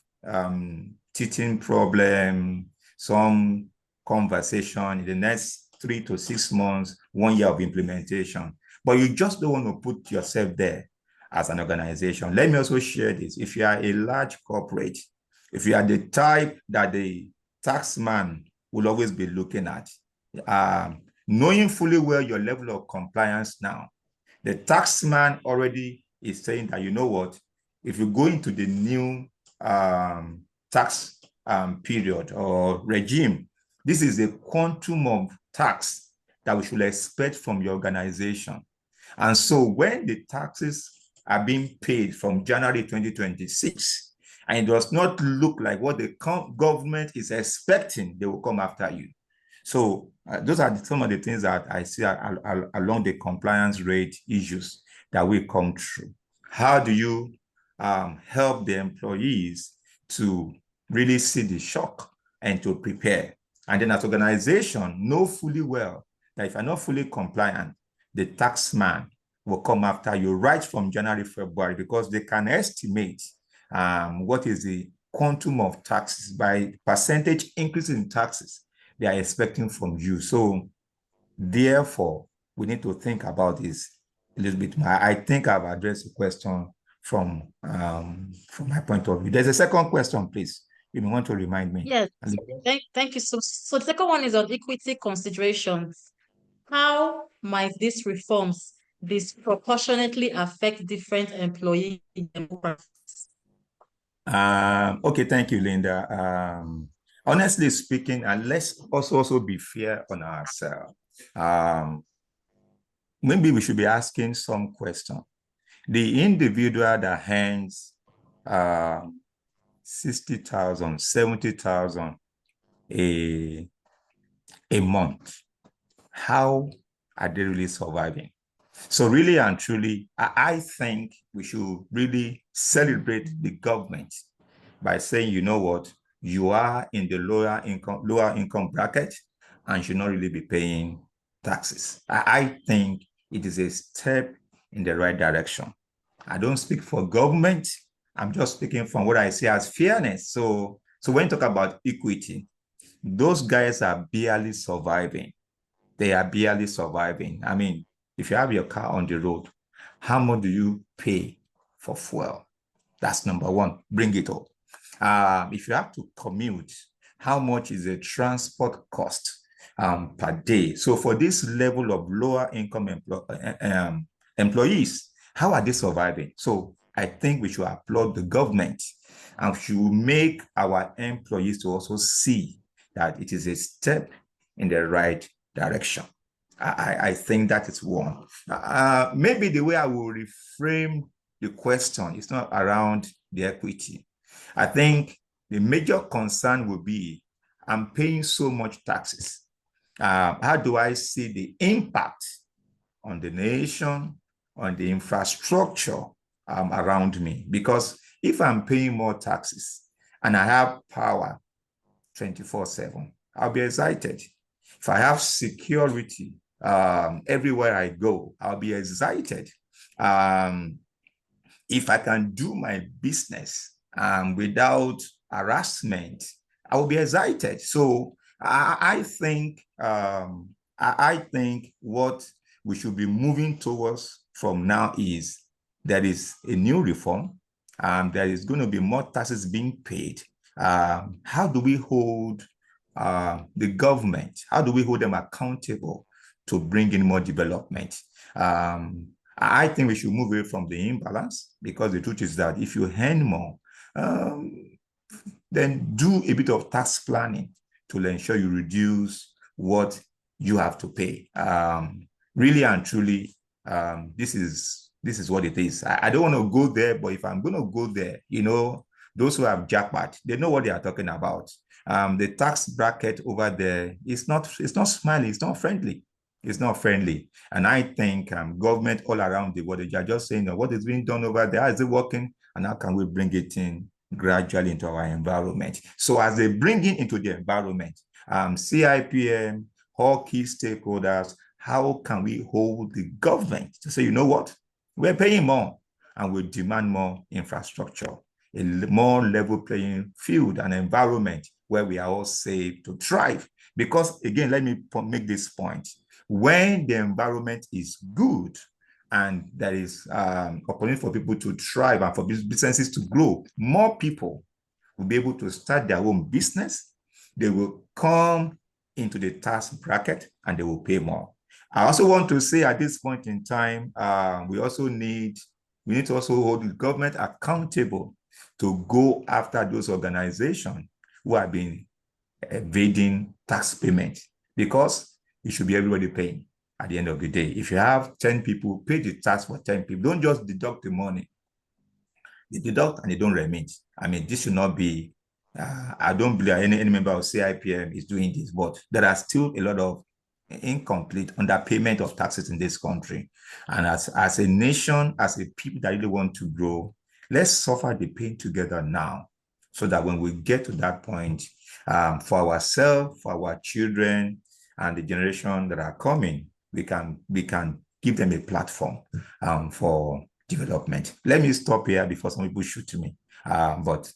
teaching problem, some conversation in the next 3 to 6 months, 1 year of implementation. But you just don't want to put yourself there as an organization. Let me also share this. If you are a large corporate, if you are the type that the taxman will always be looking at, knowing fully well your level of compliance now, the taxman already is saying that, you know what, if you go into the new tax period or regime, this is the quantum of tax that we should expect from your organization. And so when the taxes are being paid from January 2026, and it does not look like what the government is expecting, they will come after you. So those are some of the things that I see along the compliance rate issues that we come through. How do you help the employees to really see the shock and to prepare? And then as organization, know fully well that if you're not fully compliant, the taxman will come after you right from January, February, because they can estimate what is the quantum of taxes by percentage increase in taxes they are expecting from you. So therefore, we need to think about this a little bit more. I think I've addressed the question from my point of view. There's a second question, please. You may want to remind me. Yes, thank you. So the second one is on equity considerations. How might these reforms disproportionately affect different employee demographics? Okay, thank you, Linda. Honestly speaking, and let's also be fair on ourselves. Maybe we should be asking some question. The individual that earns 60,000, 70,000 a month, how are they really surviving? So really and truly, I think we should really celebrate the government by saying, you know what, you are in the lower income bracket and should not really be paying taxes. I think it is a step in the right direction. I don't speak for government. I'm just speaking from what I see as fairness. So when you talk about equity, those guys are barely surviving. They are barely surviving. I mean, if you have your car on the road, how much do you pay for fuel? That's number one. Bring it up. If you have to commute, how much is the transport cost per day? So for this level of lower income employees, how are they surviving? So I think we should applaud the government and should make our employees to also see that it is a step in the right direction. I think that is one. Maybe the way I will reframe the question is not around the equity. I think the major concern will be, I'm paying so much taxes. How do I see the impact on the nation, on the infrastructure around me? Because if I'm paying more taxes and I have power 24/7, I'll be excited. If I have security everywhere I go, I'll be excited. If I can do my business without harassment, I will be excited. So I think what we should be moving towards from now is there is a new reform. There is going to be more taxes being paid. How do we hold the government? How do we hold them accountable to bring in more development? I think we should move away from the imbalance, because the truth is that if you earn more, then do a bit of tax planning to ensure you reduce what you have to pay. Really and truly, this is what it is. I don't want to go there, but if I'm going to go there, those who have jackpot, they know what they are talking about. The tax bracket over there is not smiling, it's not friendly. It's not friendly. And I think government all around the world, they are just saying, what is being done over there? How is it working? And how can we bring it in gradually into our environment? So as they bring it into the environment, CIPM, all key stakeholders, how can we hold the government to say, you know what? We're paying more and we demand more infrastructure, a more level playing field and environment where we are all safe to thrive. Because again, let me make this point. When the environment is good and there is opportunity for people to thrive and for businesses to grow, more people will be able to start their own business. They will come into the tax bracket and they will pay more. I also want to say at this point in time, we need to also hold the government accountable to go after those organizations who have been evading tax payment, because it should be everybody paying at the end of the day. If you have 10 people, pay the tax for 10 people. Don't just deduct the money. They deduct and they don't remit. I mean, this should not be, I don't believe any member of CIPM is doing this, but there are still a lot of incomplete underpayment of taxes in this country. And as a nation, as a people that really want to grow, let's suffer the pain together now, so that when we get to that point, for ourselves, for our children, and the generation that are coming, we can give them a platform for development. Let me stop here before some people shoot to me. But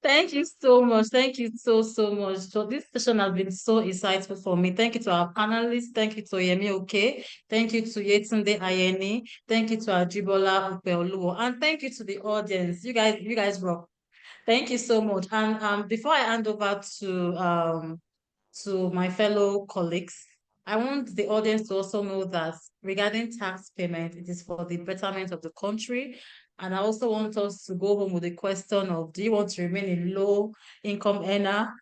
thank you so much. Thank you so much. So this session has been so insightful for me. Thank you to our panelists. Thank you to Yemi Oke. Thank you to Yetunde Ayeni. Thank you to Ajibola Upeoluwo. And thank you to the audience. You guys rock. Thank you so much. And before I hand over to my fellow colleagues, I want the audience to also know that regarding tax payment, it is for the betterment of the country. And I also want us to go home with the question of, do you want to remain a low income earner,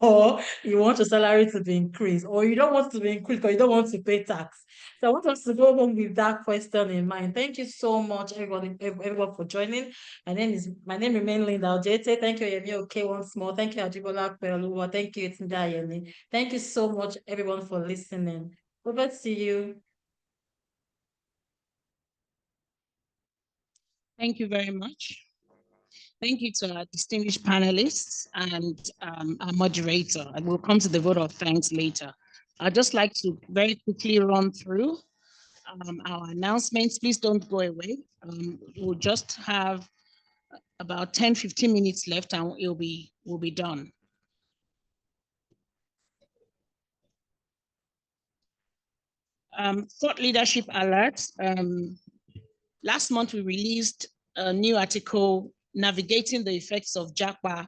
or you want your salary to be increased, or you don't want to be increased because you don't want to pay tax? So I want us to go home with that question in mind. Thank you so much, everyone for joining. My name remains Linda Ojete. Thank you, Yemi Oke, once more. Thank you, Ajibola Peoluwa. Thank you, Yetunde Ayeni. Thank you so much, everyone, for listening. Over to you. Thank you very much. Thank you to our distinguished panelists and our moderator, and we'll come to the vote of thanks later. I'd just like to very quickly run through our announcements. Please don't go away. We'll just have about 10-15 minutes left and we'll be done. Thought leadership alert. Last month, we released a new article, Navigating the Effects of JAPA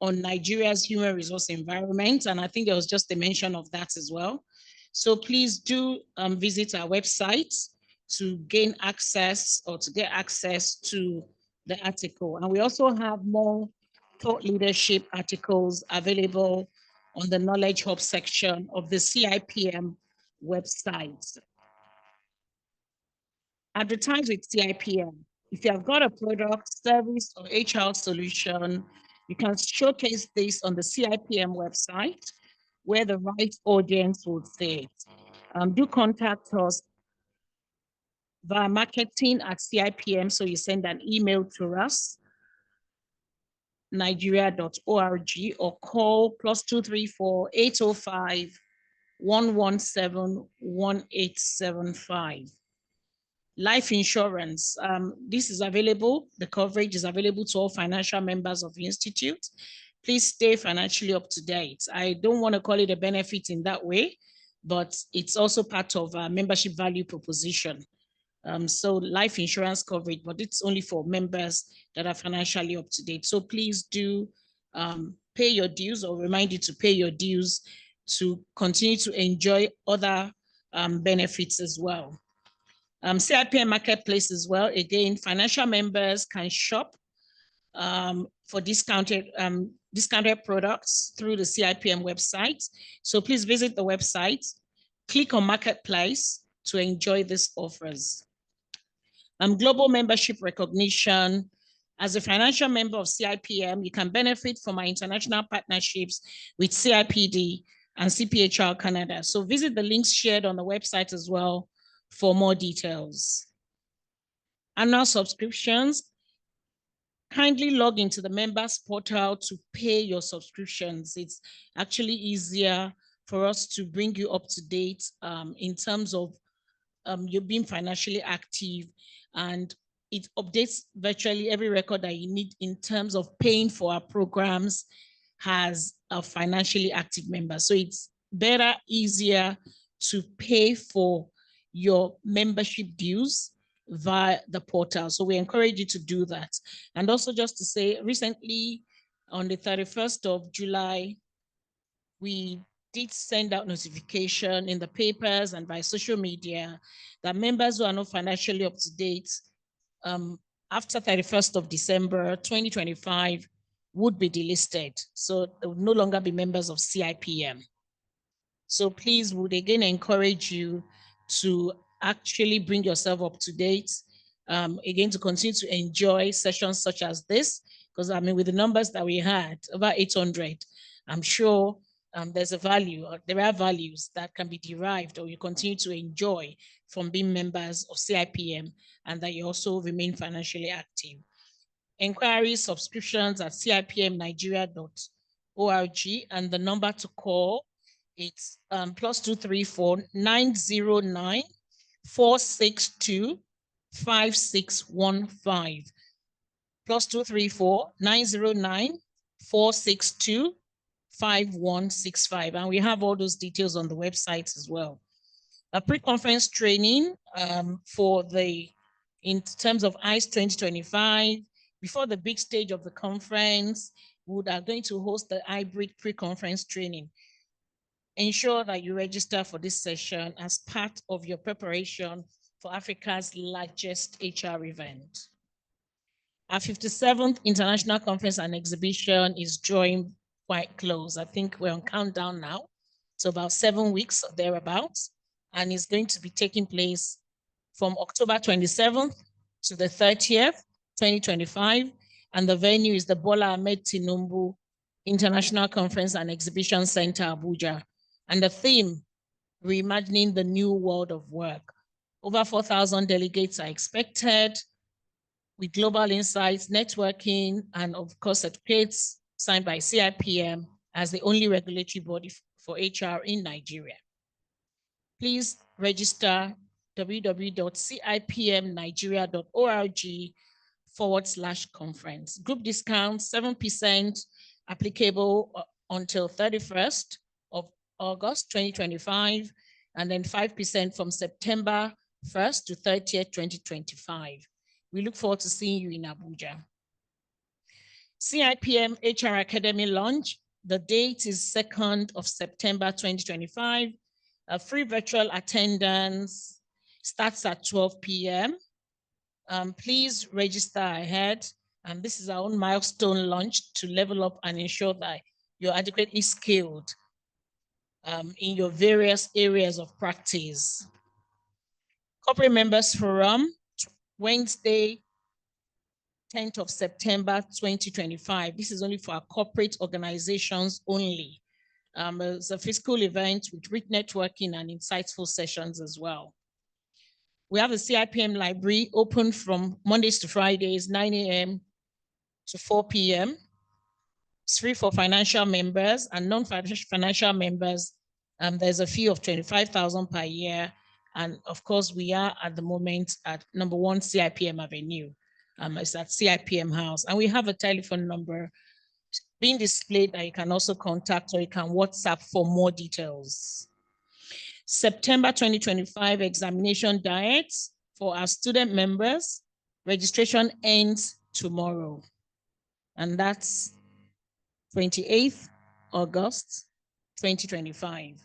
on Nigeria's Human Resource Environment. And I think there was just a mention of that as well. So please do visit our website to gain access or to get access to the article. And we also have more thought leadership articles available on the Knowledge Hub section of the CIPM website. Advertise with CIPM. If you have got a product, service, or HR solution, you can showcase this on the CIPM website where the right audience will see it. Do contact us via marketing@CIPM. So you send an email to us, nigeria.org, or call +234 805 117 1875. Life insurance. This is available. The coverage is available to all financial members of the Institute. Please stay financially up to date. I don't want to call it a benefit in that way, but it's also part of our membership value proposition. So life insurance coverage, but it's only for members that are financially up to date. So please do pay your dues, or remind you to pay your dues to continue to enjoy other benefits as well. CIPM Marketplace as well. Again, financial members can shop for discounted products through the CIPM website. So please visit the website, click on Marketplace to enjoy these offers. Global membership recognition. As a financial member of CIPM, you can benefit from our international partnerships with CIPD and CPHR Canada. So visit the links shared on the website as well for more details. Annual subscriptions. Kindly log into the members portal to pay your subscriptions. It's actually easier for us to bring you up to date in terms of you being financially active, and it updates virtually every record that you need in terms of paying for our programs as a financially active member. So it's better, easier to pay for your membership dues via the portal. So we encourage you to do that. And also just to say, recently on the 31st of July, we did send out notification in the papers and by social media that members who are not financially up to date after 31st of December 2025 would be delisted. So they would no longer be members of CIPM. So please, would again encourage you to actually bring yourself up to date, again, to continue to enjoy sessions such as this, because I mean, with the numbers that we had, about 800, I'm sure there's a value, or there are values that can be derived or you continue to enjoy from being members of CIPM, and that you also remain financially active. Inquiries, subscriptions at cipmnigeria.org, and the number to call, it's +234 909 462 5615. +234 909 462 5165. And we have all those details on the website as well. A pre-conference training in terms of ICE 2025, before the big stage of the conference, we are going to host the hybrid pre-conference training. Ensure that you register for this session as part of your preparation for Africa's largest HR event. Our 57th International Conference and Exhibition is drawing quite close. I think we're on countdown now. So about 7 weeks or thereabouts. And it's going to be taking place from October 27th to the 30th, 2025. And the venue is the Bola Ahmed Tinubu International Conference and Exhibition Center, Abuja. And the theme, reimagining the new world of work. Over 4,000 delegates are expected, with global insights, networking, and of course, certificates signed by CIPM as the only regulatory body for HR in Nigeria. Please register www.cipmnigeria.org/conference. Group discounts, 7% applicable until 31st of August 2025, and then 5% from September 1st to 30th, 2025. We look forward to seeing you in Abuja. CIPM HR Academy launch. The date is 2nd of September 2025. Free virtual attendance. starts at 12 p.m. Please register ahead. And this is our own milestone launch to level up and ensure that you're adequately skilled in your various areas of practice. Corporate Members Forum, Wednesday, 10th of September, 2025. This is only for our corporate organizations only. It's a physical event with rich networking and insightful sessions as well. We have the CIPM library open from Mondays to Fridays, 9 a.m. to 4 p.m. It's free for financial members and non-financial members. There's a fee of 25,000 per year. And of course, we are at the moment at number 1 CIPM Avenue. It's at CIPM House. And we have a telephone number being displayed that you can also contact, or you can WhatsApp for more details. September 2025 examination diets for our student members. Registration ends tomorrow. And that's 28th August 2025.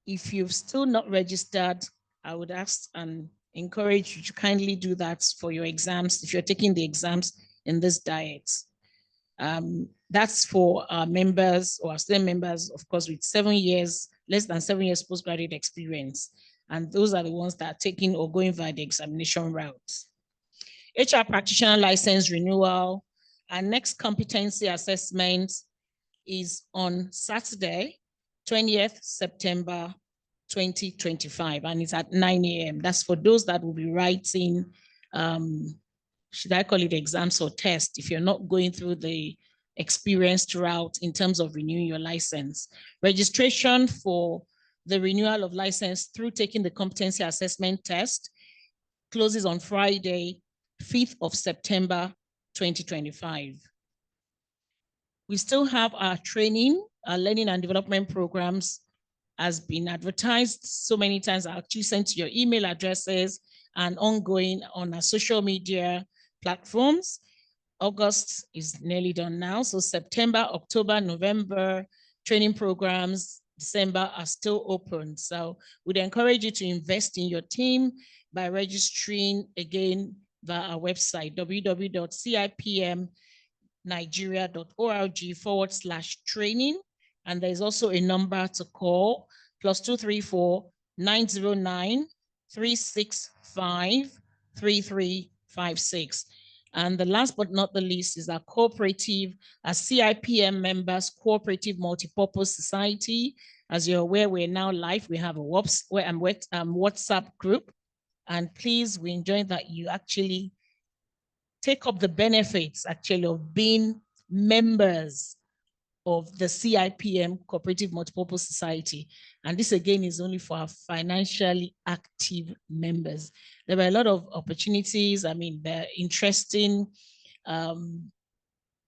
If you've still not registered, I would ask and encourage you to kindly do that for your exams if you're taking the exams in this diet. That's for our members or our student members, of course, with 7 years, less than 7 years postgraduate experience. And those are the ones that are taking or going via the examination route. HR practitioner license renewal. Our next competency assessment is on Saturday, 20th September 2025, and it's at 9 a.m. That's for those that will be writing, should I call it exams or tests, if you're not going through the experienced route in terms of renewing your license. Registration for the renewal of license through taking the competency assessment test closes on Friday, 5th of September, 2025. We still have our training, our learning and development programs has been advertised so many times. I actually sent to your email addresses and ongoing on our social media platforms. August is nearly done now. So September, October, November, training programs, December are still open. So we'd encourage you to invest in your team by registering again via our website, www.cipmnigeria.org/training. And there's also a number to call, +234 909 365 3356. And the last but not the least is our cooperative, a CIPM members cooperative multipurpose society. As you're aware, we're now live. We have a WhatsApp group. And please, we enjoy that you actually take up the benefits actually of being members of the CIPM Cooperative Multipurpose Society. And this again is only for our financially active members. There are a lot of opportunities. I mean, they're interesting,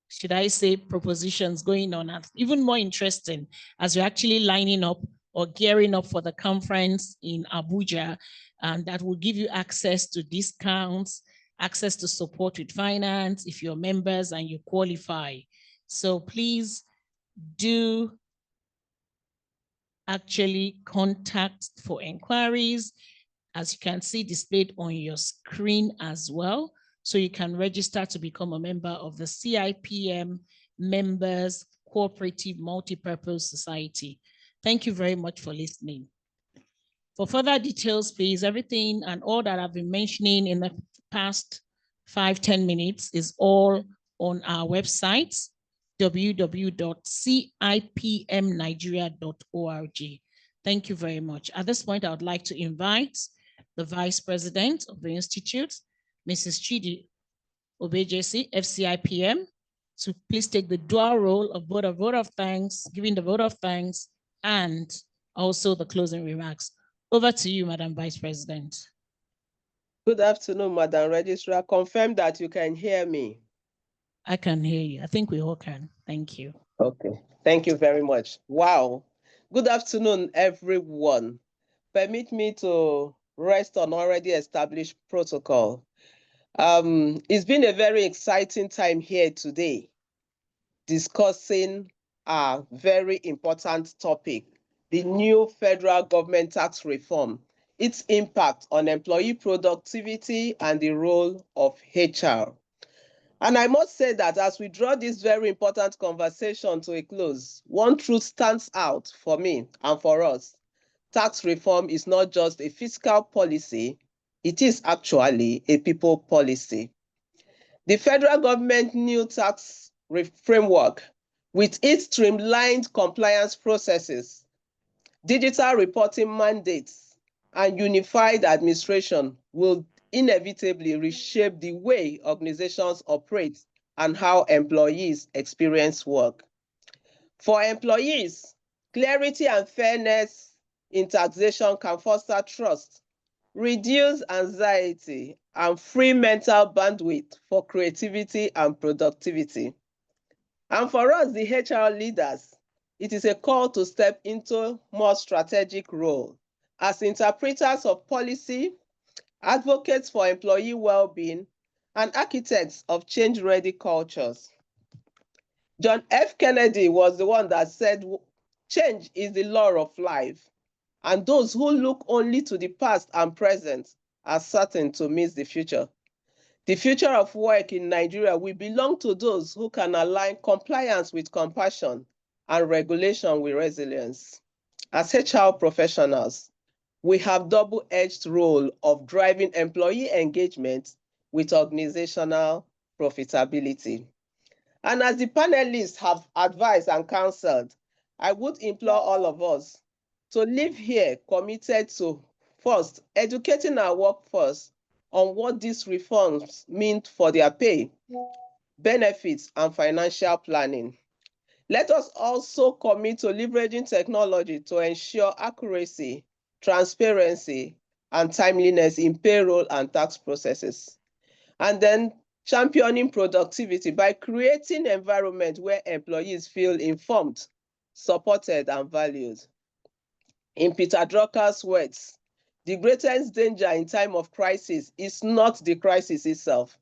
should I say, propositions going on, and even more interesting as you're actually lining up or gearing up for the conference in Abuja, and that will give you access to discounts, access to support with finance if you're members and you qualify. So please do actually contact for inquiries, as you can see displayed on your screen as well. So you can register to become a member of the CIPM Members Cooperative Multipurpose Society. Thank you very much for listening. For further details, please, everything and all that I've been mentioning in the past 5-10 minutes is all on our website, www.cipmnigeria.org. Thank you very much. At this point, I would like to invite the Vice President of the Institute, Mrs. Chidi Obejesi, FCIPM, to please take the dual role of both a vote of thanks, giving the vote of thanks, and also the closing remarks. Over to you, Madam Vice President. Good afternoon, Madam Registrar. Confirm that you can hear me. I can hear you. I think we all can. Thank you. Okay. Thank you very much. Wow. Good afternoon, everyone. Permit me to rest on already established protocol. It's been a very exciting time here today, discussing a very important topic, the new federal government tax reform its impact on employee productivity, and the role of HR. And I must say that as we draw this very important conversation to a close, one truth stands out for me and for us. Tax reform is not just a fiscal policy, it is actually a people policy. The federal government new tax framework, with its streamlined compliance processes, digital reporting mandates, and unified administration, will inevitably reshape the way organizations operate and how employees experience work. For employees, clarity and fairness in taxation can foster trust, reduce anxiety, and free mental bandwidth for creativity and productivity. And for us, the HR leaders, it is a call to step into more strategic role as interpreters of policy, advocates for employee well-being, and architects of change-ready cultures. John F. Kennedy was the one that said, change is the law of life, and those who look only to the past and present are certain to miss the future. The future of work in Nigeria will belong to those who can align compliance with compassion and regulation with resilience. As HR professionals, we have double-edged role of driving employee engagement with organizational profitability. And as the panelists have advised and counseled, I would implore all of us to live here committed to, first, educating our workforce on what these reforms mean for their pay, benefits, and financial planning. Let us also commit to leveraging technology to ensure accuracy, transparency, and timeliness in payroll and tax processes. And then championing productivity by creating an environment where employees feel informed, supported, and valued. In Peter Drucker's words, the greatest danger in time of crisis is not the crisis itself.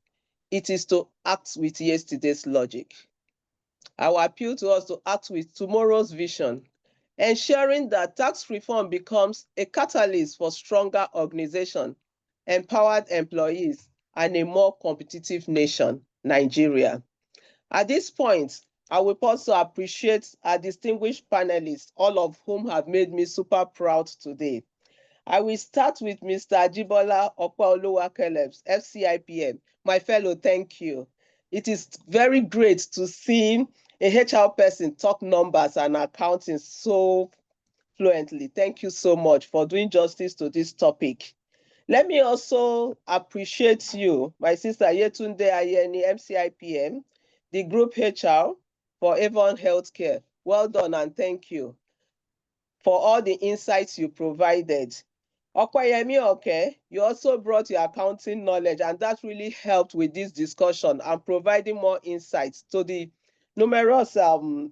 It is to act with yesterday's logic. Our appeal to us to act with tomorrow's vision, ensuring that tax reform becomes a catalyst for stronger organization, empowered employees, and a more competitive nation, Nigeria. At this point, I will also appreciate our distinguished panelists, all of whom have made me super proud today. I will start with Mr. Ajibola Opaoluwa-Kelebs, FCIPM. My fellow, thank you. It is very great to see a HR person talk numbers and accounting so fluently. Thank you so much for doing justice to this topic. Let me also appreciate you, my sister Yetunde Ayeni, MCIPM, the group HR for Avon Healthcare. Well done and thank you for all the insights you provided. Okwayemi Oke, you also brought your accounting knowledge, and that really helped with this discussion and providing more insights to the numerous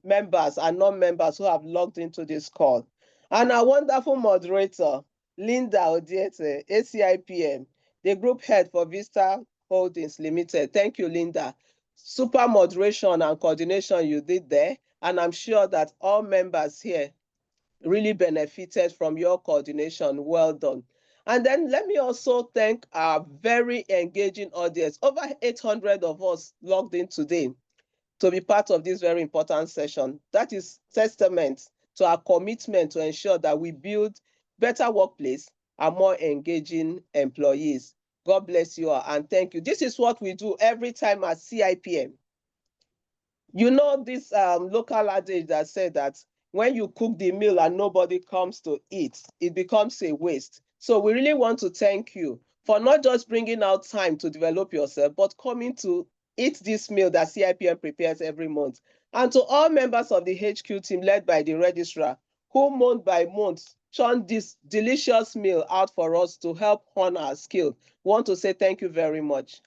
members and non-members who have logged into this call. And our wonderful moderator, Linda Odiete, ACIPM, the group head for Vista Holdings Limited. Thank you, Linda. Super moderation and coordination you did there, and I'm sure that all members here really benefited from your coordination. Well done. And then let me also thank our very engaging audience. Over 800 of us logged in today to be part of this very important session. That is testament to our commitment to ensure that we build better workplace and more engaging employees. God bless you all and thank you. This is what we do every time at CIPM. You know this local adage that said that when you cook the meal and nobody comes to eat, it becomes a waste. So we really want to thank you for not just bringing out time to develop yourself, but coming to eat this meal that CIPM prepares every month. And to all members of the HQ team led by the registrar, who month by month churn this delicious meal out for us to help hone our skill, want to say thank you very much.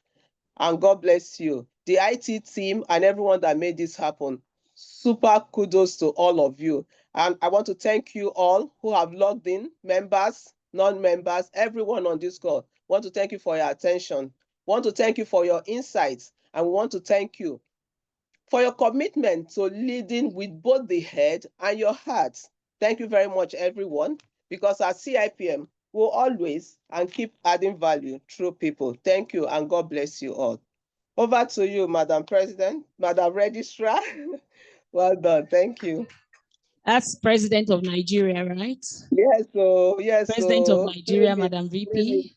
And God bless you. The IT team and everyone that made this happen. Super kudos to all of you. And I want to thank you all who have logged in, members, non-members, everyone on this call. Want to thank you for your attention. Want to thank you for your insights. And we want to thank you for your commitment to leading with both the head and your heart. Thank you very much, everyone, because at CIPM, will always and keep adding value through people. Thank you, and God bless you all. Over to you, Madam President, Madam Registrar. Well done. Thank you. That's President of Nigeria, right? Yes, so yes, President of so Nigeria, Madam VP.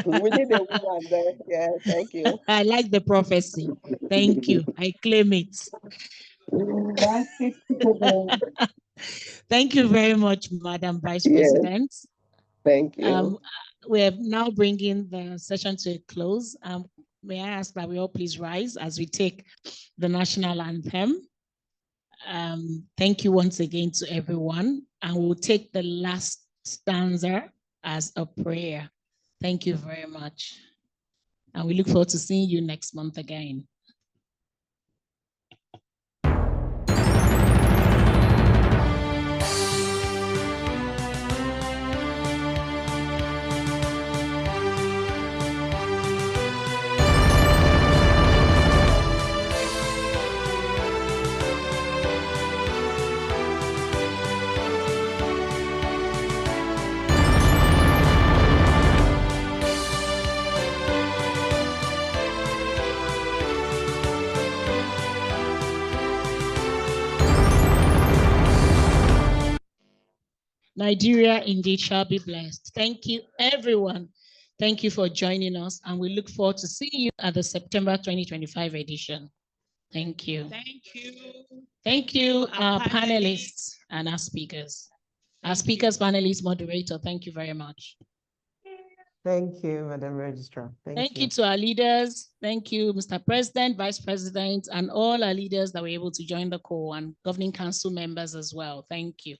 we need a woman there. Yeah, thank you. I like the prophecy. Thank you. I claim it. Thank you very much, Madam Vice President. Thank you. We're now bringing the session to a close. May I ask that we all please rise as we take the national anthem. Thank you once again to everyone. And we'll take the last stanza as a prayer. Thank you very much. And we look forward to seeing you next month again. Nigeria indeed shall be blessed. Thank you, everyone. Thank you for joining us, and we look forward to seeing you at the September 2025 edition. Thank you. Thank you. Thank you, our panelists and our speakers. Our speakers, panelists, moderator, thank you very much. Thank you, Madam Registrar. Thank you to our leaders. Thank you, Mr. President, Vice President, and all our leaders that were able to join the call, and Governing Council members as well. Thank you.